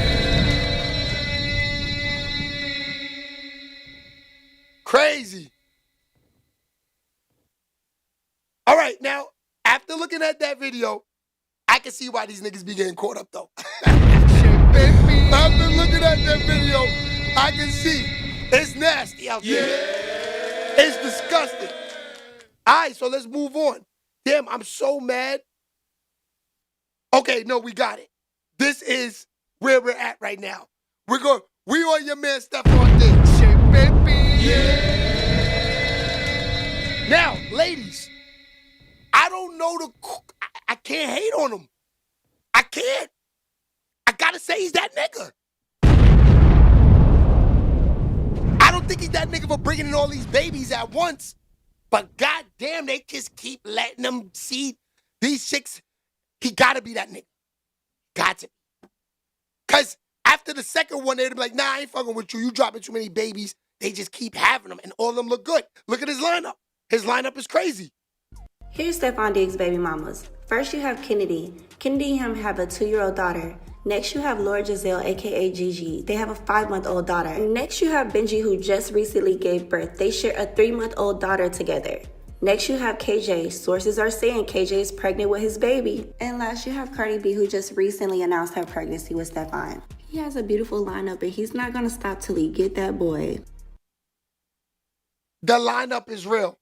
Crazy. All right, now, after looking at that video, I can see why these niggas be getting caught up, though. After looking at that video, I can see it's nasty out there. Yeah. It's disgusting. All right, so let's move on. Damn, I'm so mad. Okay, no, we got it. This is where we're at right now. We on your man Stefon Diggs. Shit, baby. Now, ladies, I don't know I can't hate on him. I can't. I gotta say he's that nigga. I don't think he's that nigga for bringing in all these babies at once. But goddamn, they just keep letting them see these chicks. He gotta be that nigga. Got to. Cause after the second one, they'd be like, nah, I ain't fucking with you. You dropping too many babies. They just keep having them, and all of them look good. Look at his lineup. His lineup is crazy. Here's Stefon Diggs' baby mamas. First, you have Kennedy. Kennedy and him have a 2-year-old daughter. Next, you have Laura Giselle, aka Gigi. They have a 5-month-old daughter. Next, you have Benji, who just recently gave birth. They share a 3-month-old daughter together. Next, you have KJ. Sources are saying KJ is pregnant with his baby. And last, you have Cardi B, who just recently announced her pregnancy with Stefon. He has a beautiful lineup, and he's not gonna stop till he get that boy. The lineup is real.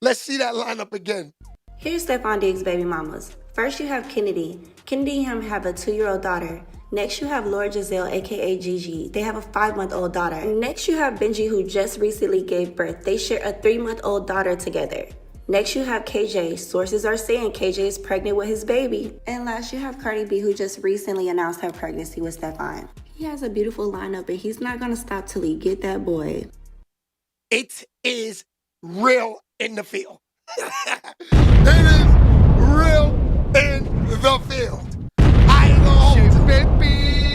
Let's see that lineup again. Here's Stefon Diggs' baby mamas. First, you have Kennedy. Kennedy and him have a 2-year-old daughter. Next, you have Laura Giselle, aka Gigi. They have a 5-month-old daughter. Next, you have Benji, who just recently gave birth. They share a 3-month-old daughter together. Next, you have KJ. Sources are saying KJ is pregnant with his baby. And last, you have Cardi B, who just recently announced her pregnancy with Stefon. He has a beautiful lineup, and he's not gonna stop till he get that boy. It is real in the field. It is real in the field. I ain't gonna hold you.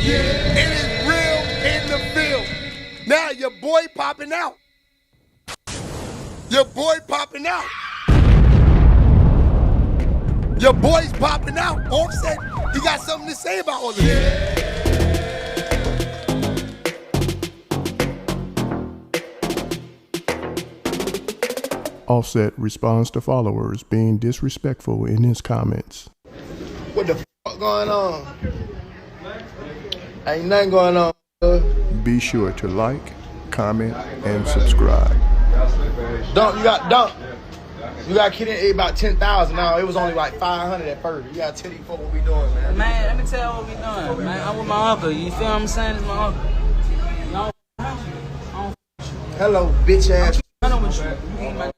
It is real in the field. Now your boy popping out. Your boy popping out. Your boy's popping out. Offset, he got something to say about all of this. Offset responds to followers being disrespectful in his comments. What the fuck going on? Ain't nothing going on. Be sure to like, comment, and subscribe. Dump, you got kidding about 10,000 now. It was only like 500 at first. You gotta tell these folks what we doing, man. Man, let me tell you what we doing, man. I'm with my uncle. You feel what I'm saying? It's my uncle. Hello, bitch ass. I know what you mean.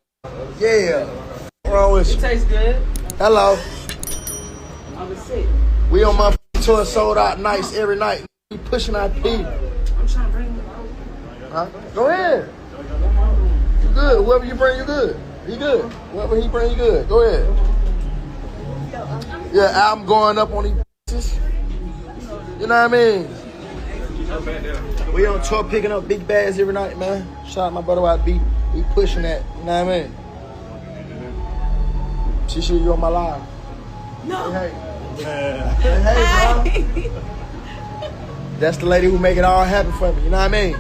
Yeah. What's wrong with you? It tastes good. Hello. I was sick. We on my tour sold out nights every night. We pushing our P. I'm trying to bring you. Huh? Go ahead. You good. Whoever you bring, you good. He good. Whoever he bring, you good. Go ahead. Yeah, album going up on these bitches. You know what I mean? We on tour picking up big bags every night, man. Shout out my brother YB. We pushing that. You know what I mean? She sure you on my live. No. Hey, hey, bro. That's the lady who make it all happen for me. You know what I mean?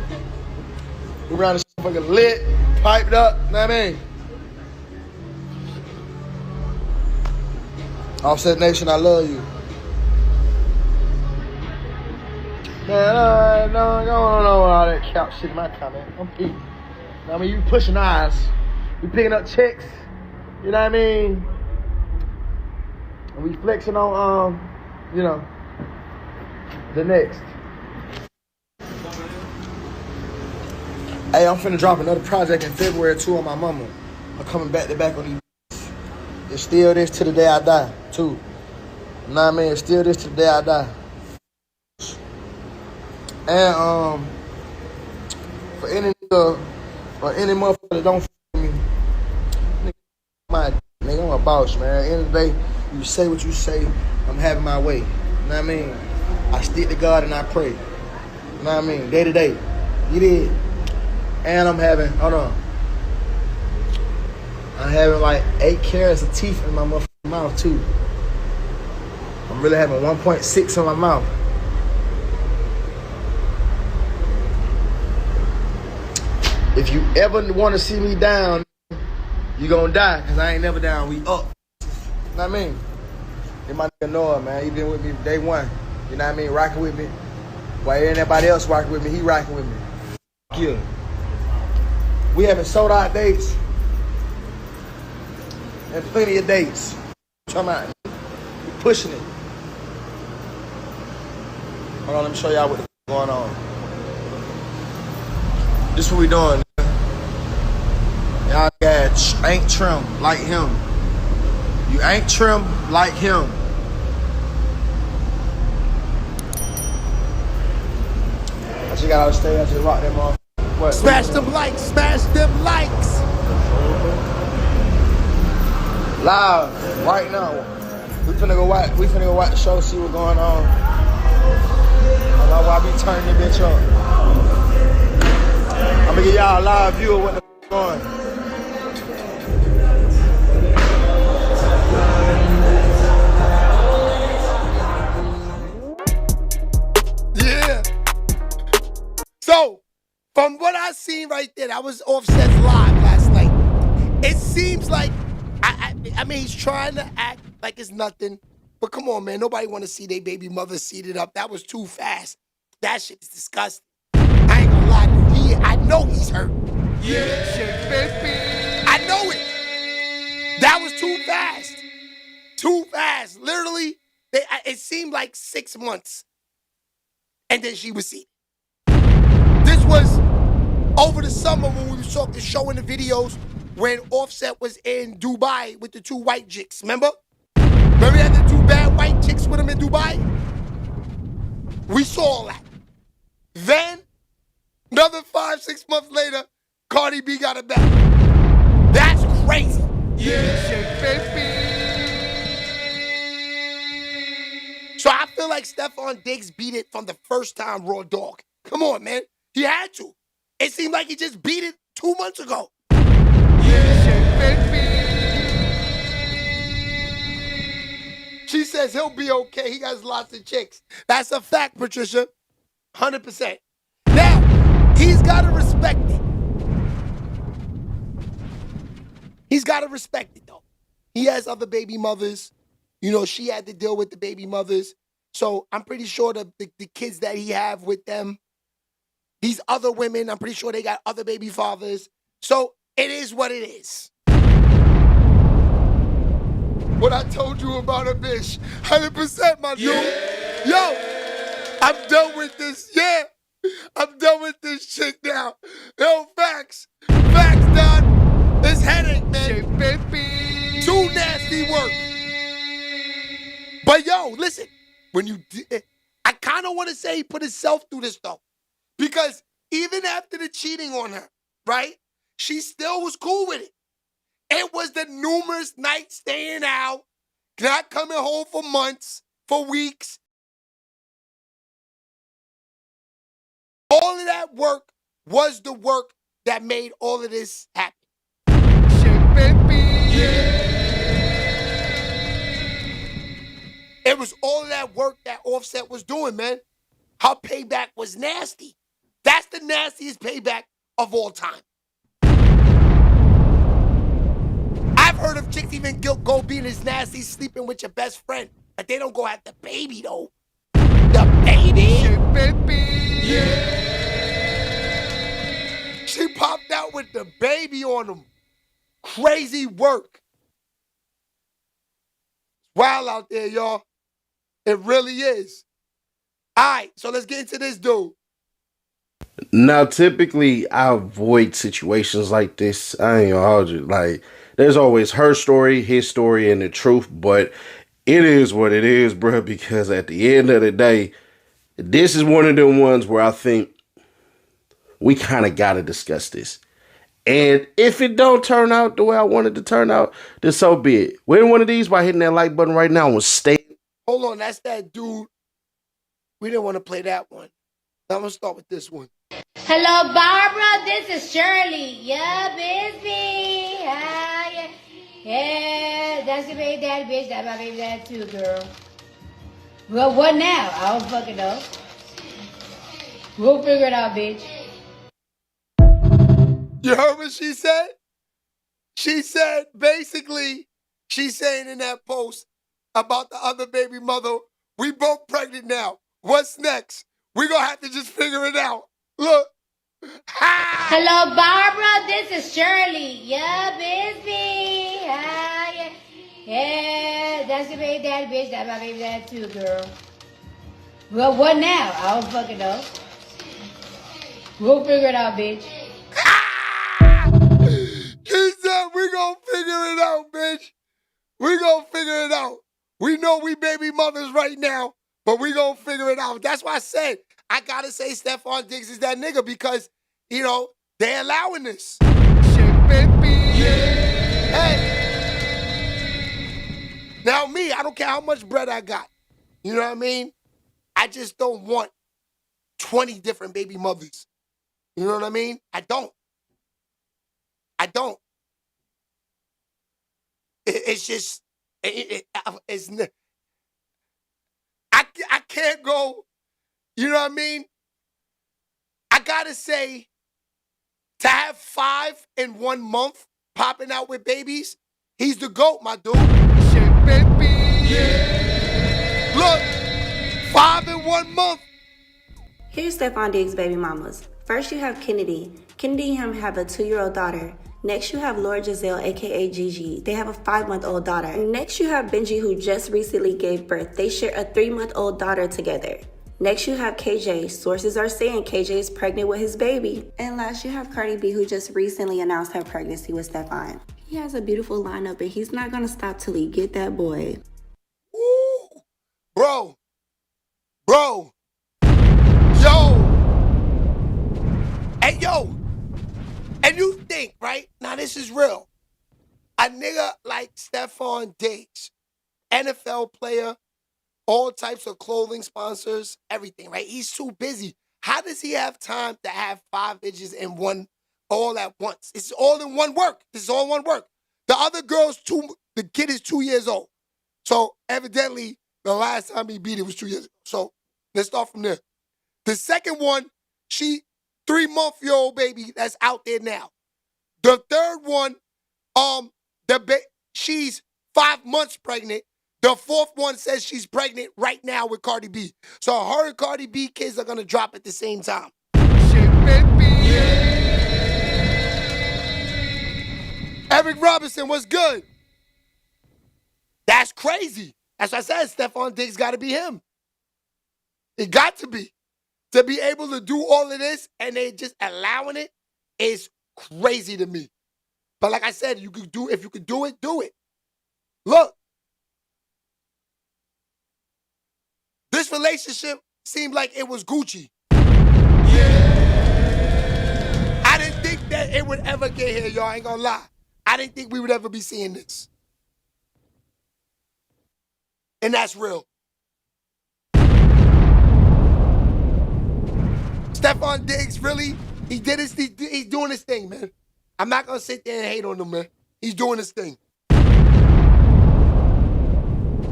We around this fucking lit, piped up. You know what I mean? Offset Nation, I love you. Man, I don't know all that couch shit in my comment. I'm Pete. I mean, you pushing eyes. We picking up checks. You know what I mean? And we flexing on, you know, the next. Hey, I'm finna drop another project in February too on my mama. I'm coming back to back on these. It's still this to the day I die, too. You know what I mean? It's still this to the day I die. And for any nigga or any motherfucker that don't f me, nigga, I'm a boss, man. At the end of the day, you say what you say, I'm having my way. You know what I mean? I stick to God and I pray. You know what I mean? Day to day. You did. And I'm having, hold on. I'm having like 8 carats of teeth in my motherfucking mouth too. I'm really having 1.6 in my mouth. If you ever want to see me down, you gonna die, cause I ain't never down. We up. You know what I mean? And my nigga Noah, man, he been with me day one. You know what I mean? Rocking with me. While anybody else rocking with me, he rocking with me. Yeah. We having sold out dates. And plenty of dates. Come on. We pushing it. Hold on, let me show y'all what's going on. This what we doing. Y'all guys ain't trim like him. You ain't trim like him. I just got out of stage, I just rocked them off. What? Smash them likes, smash them likes. Live, right now. We finna go watch the show, see what's going on. I know why I be turning this bitch up. I'm gonna give y'all a live view of what the f going. Yeah. So, from what I seen right there, that was Offset's live last night. It seems like, I mean, he's trying to act like it's nothing. But come on, man. Nobody want to see their baby mother seated up. That was too fast. That shit is disgusting. I ain't gonna lie to you. I know he's hurt. Yeah, shake, baby. I know it. That was too fast. Too fast. Literally, it seemed like 6 months. And then she was seated. This was over the summer when we was showing the videos when Offset was in Dubai with the 2 white chicks. Remember? Remember he had the 2 bad white chicks with him in Dubai? We saw all that. Then, another 5-6 months later, Cardi B got it back. That's crazy. Yeah, shake, baby. So I feel like Stefon Diggs beat it from the first time raw dog. Come on, man. He had to. It seemed like he just beat it 2 months ago. Yeah, shake, baby. She says he'll be okay. He got lots of chicks. That's a fact, Patricia. 100%. Now, he's got to respect it. He's got to respect it, though. He has other baby mothers. You know, she had to deal with the baby mothers. So I'm pretty sure the kids that he have with them, these other women, I'm pretty sure they got other baby fathers. So it is what it is. What I told you about a bitch, 100%, my dude. Yo, I'm done with this. Yeah, I'm done with this chick now. Yo, facts. Facts, Don. This headache, man. Shake, baby. Too nasty work. But yo, listen, when you, I kind of want to say he put himself through this though, because even after the cheating on her, right, she still was cool with it. It was the numerous nights staying out, not coming home for months, for weeks. All of that work was the work that made all of this happen. Shake, baby. Yeah. It was all of that work that Offset was doing, man. Her payback was nasty. That's the nastiest payback of all time. I've heard of chicks even go being as nasty sleeping with your best friend, but they don't go at the baby, though. The baby? Shake, baby. Yeah. She popped out with the baby on him. Crazy work. Wild out there, y'all. It really is. All right, so let's get into this dude. Now, typically, I avoid situations like this. I ain't gonna hold you. Like, there's always her story, his story, and the truth. But it is what it is, bro, because at the end of the day, this is one of them ones where I think we kind of got to discuss this. And if it don't turn out the way I wanted to turn out, then so be it. Win one of these by hitting that like button right now and stay. Hold on, that's that dude. We didn't want to play that one. Now I'm going to start with this one. Hello, Barbara. This is Shirley. Yeah, busy. Yeah, yeah. That's your baby daddy, bitch. That's my baby daddy too, girl. Well, what now? I don't fucking know. We'll figure it out, bitch. You heard what she said? She said, basically, she's saying in that post about the other baby mother, we both pregnant now. What's next? We're going to have to just figure it out. Look. Ha! Hello, Barbara. This is Shirley. Yeah, busy. Yeah, that's your baby daddy, bitch. That's my baby daddy too, girl. Well, what now? I don't fucking know. We'll figure it out, bitch. He said we gonna figure it out, bitch. We gonna figure it out. We know we baby mothers right now, but we gonna figure it out. That's why I said I gotta say Stefon Diggs is that nigga because, you know, they allowing this. Shit, baby. Hey. Now me, I don't care how much bread I got. You know what I mean? I just don't want 20 different baby mothers. You know what I mean? I don't. It's just, it's, I can't go, you know what I mean? I gotta say, to have 5 in 1 month popping out with babies, he's the GOAT, my dude. Shit, baby. Look, 5 in 1 month. Here's Stefon Diggs' baby mamas. First you have Kennedy. Kennedy and him have a 2-year-old daughter. Next you have Laura Giselle, aka Gigi. They have a 5-month-old daughter. Next you have Benji, who just recently gave birth. They share a 3-month-old daughter together. Next you have KJ. Sources are saying KJ is pregnant with his baby. And last you have Cardi B, who just recently announced her pregnancy with Stefon. He has a beautiful lineup and he's not gonna stop till he get that boy. Woo! Bro. Yo. Hey, yo. And you think, right? Now this is real. A nigga like Stefon Diggs, NFL player, all types of clothing sponsors, everything, right? He's too busy. How does he have time to have 5 bitches in one, all at once? It's all in one work. This is all one work. The other girl's the kid is 2 years old. So evidently, the last time he beat it was 2 years ago. So let's start from there. The second one, she 3-month-old baby that's out there now. The third one, she's 5 months pregnant. The 4th one says she's pregnant right now with Cardi B. So her and Cardi B kids are gonna drop at the same time. Shit, baby. Eric Robinson, what's good? That's crazy. As I said, Stefon Diggs gotta be him. It got to be. To be able to do all of this and they just allowing it is crazy to me. But like I said, if you could do it, do it. Look. This relationship seemed like it was Gucci. Yeah. I didn't think that it would ever get here, y'all. I ain't gonna lie. I didn't think we would ever be seeing this. And that's real. Stefon Diggs, really, he's doing his thing, man. I'm not gonna sit there and hate on him, man. He's doing his thing.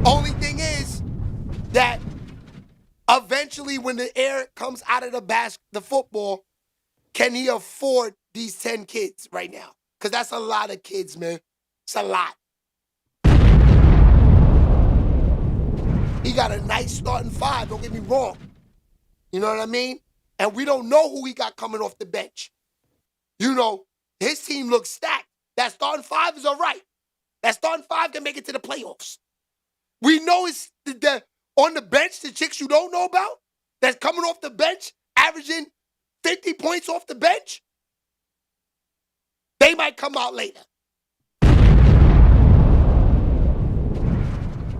Only thing is that eventually when the air comes out of the football, can he afford these 10 kids right now? Because that's a lot of kids, man. It's a lot. He got a nice starting 5, don't get me wrong. You know what I mean? And we don't know who he got coming off the bench. You know, his team looks stacked. That starting 5 is all right. That starting 5 can make it to the playoffs. We know it's on the bench, the chicks you don't know about, that's coming off the bench, averaging 50 points off the bench. They might come out later.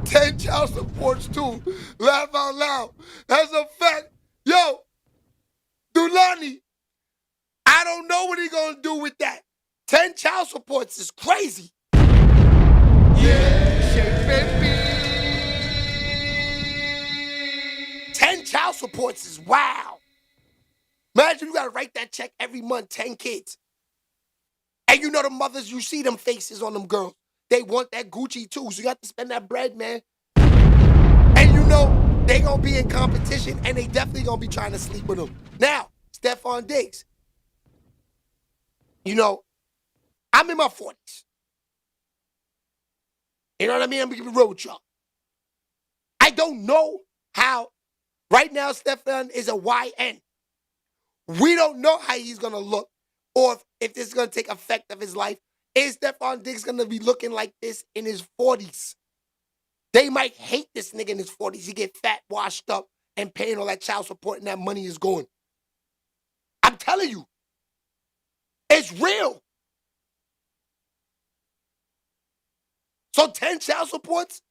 10 child supports too. Laugh out loud. That's a fact. Yo, Dulani, I don't know what he gonna do with that. 10 child supports is crazy. Yeah, shake baby. 10 child supports is wow. Imagine you gotta write that check every month, 10 kids. And you know the mothers, you see them faces on them girls. They want that Gucci too, so you have to spend that bread, man. And you know they gonna be in competition and they definitely gonna be trying to sleep with them. Now, Stefon Diggs. You know, I'm in my 40s. You know what I mean? I'm gonna keep it real with y'all. I don't know how, right now, Stefon is a YN. We don't know how he's gonna look or if this is gonna take effect of his life. Is Stefon Diggs gonna be looking like this in his 40s? They might hate this nigga in his 40s. He get fat, washed up, and paying all that child support and that money is going. I'm telling you, it's real. So 10 child supports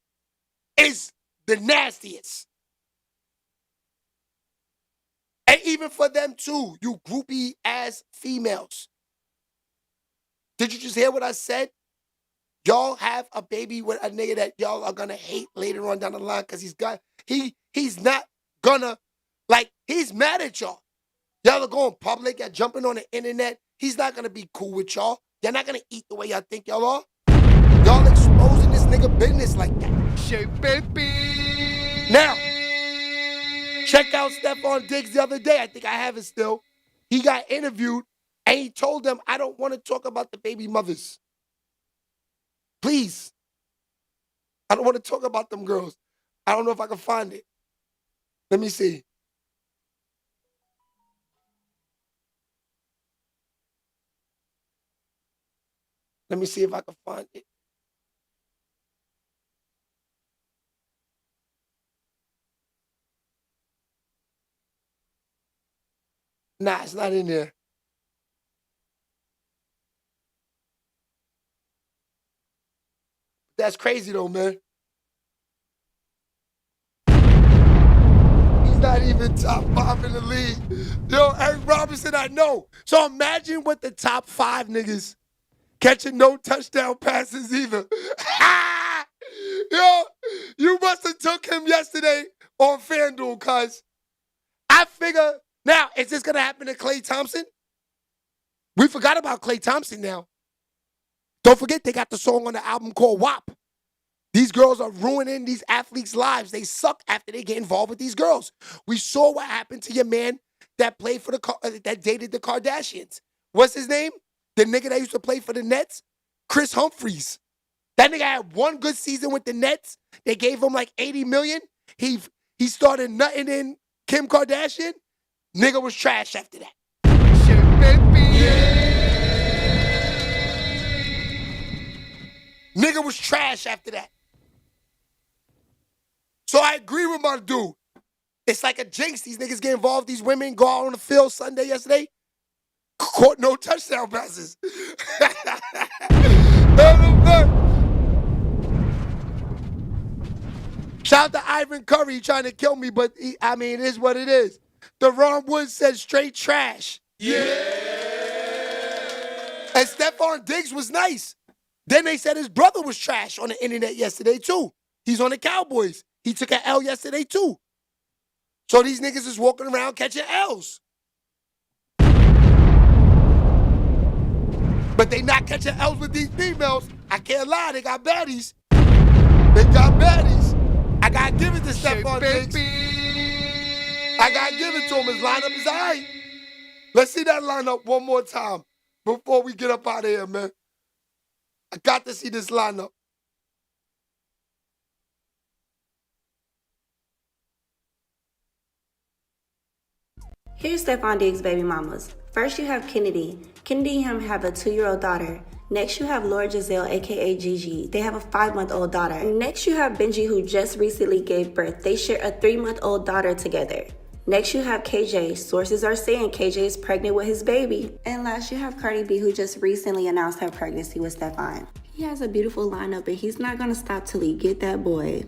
is the nastiest. And even for them too, you groupie ass females. Did you just hear what I said? Y'all have a baby with a nigga that y'all are gonna hate later on down the line because he's not gonna, like, he's mad at y'all. Y'all are going public, you're jumping on the internet. He's not gonna be cool with y'all. You're not gonna eat the way y'all think y'all are. Y'all exposing this nigga business like that. Shit, baby. Now, check out Stefon Diggs the other day. I think I have it still. He got interviewed and he told them, I don't want to talk about the baby mothers. Please. I don't want to talk about them girls. I don't know if I can find it. Let me see. Let me see if I can find it. Nah, it's not in there. That's crazy though, man. He's not even top 5 in the league. Yo, Eric Robinson, I know. So imagine what the top 5 niggas catching no touchdown passes either. Yo, you must have took him yesterday on FanDuel, cuz I figure, now, is this going to happen to Klay Thompson? We forgot about Klay Thompson now. Don't forget, they got the song on the album called WAP. These girls are ruining these athletes' lives. They suck after they get involved with these girls. We saw what happened to your man that played for that dated the Kardashians. What's his name? The nigga that used to play for the Nets? Chris Humphries. That nigga had one good season with the Nets. They gave him like $80 million. He started nutting in Kim Kardashian. Nigga was trash after that. Shit, baby. Nigga was trash after that. So I agree with my dude. It's like a jinx. These niggas get involved. These women go out on the field Sunday yesterday. Caught no touchdown passes. Shout out to Ivan Curry trying to kill me, but it is what it is. Deron Woods said straight trash. Yeah. And Stefon Diggs was nice. Then they said his brother was trash on the internet yesterday too. He's on the Cowboys. He took an L yesterday too. So these niggas is walking around catching L's. But they not catching L's with these females. I can't lie, they got baddies. They got baddies. I gotta give it to Stefon Diggs. I gotta give it to him. His lineup is all right. Let's see that lineup one more time before we get up out of here, man. I got to see this lineup. Here's Stefon Diggs' baby mamas. First you have Kennedy. Kennedy and him have a 2-year-old daughter. Next you have Laura Giselle, aka Gigi. They have a 5-month-old daughter. Next you have Benji, who just recently gave birth. They share a 3-month-old daughter together. Next you have KJ. Sources are saying KJ is pregnant with his baby. And last you have Cardi B, who just recently announced her pregnancy with Stefon. He has a beautiful lineup and he's not gonna stop till he get that boy.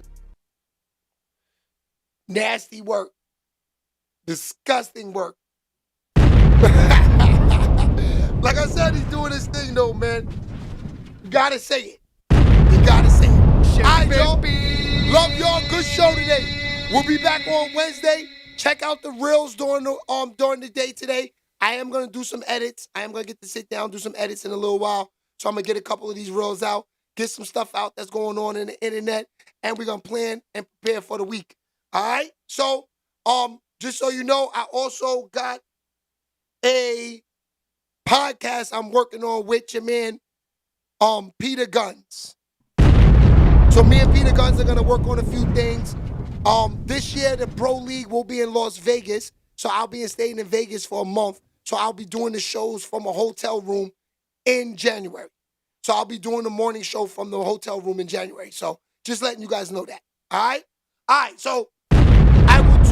Nasty work. Disgusting work. Like I said, he's doing his thing though, man. You gotta say it. You gotta say it. All right, y'all. Love y'all. Good show today. We'll be back on Wednesday. Check out the reels during the day today. I am gonna do some edits. I am gonna get to sit down, do some edits in a little while. So I'm gonna get a couple of these reels out, get some stuff out that's going on in the internet, and we're gonna plan and prepare for the week. All right. So just so you know, I also got a podcast I'm working on with your man, Peter Guns. So me and Peter Guns are gonna work on a few things. This year the Pro League will be in Las Vegas, so I'll be staying in Vegas for a month. So I'll be doing the shows from a hotel room in January. So I'll be doing the morning show from the hotel room in January. So just letting you guys know that. All right. So I will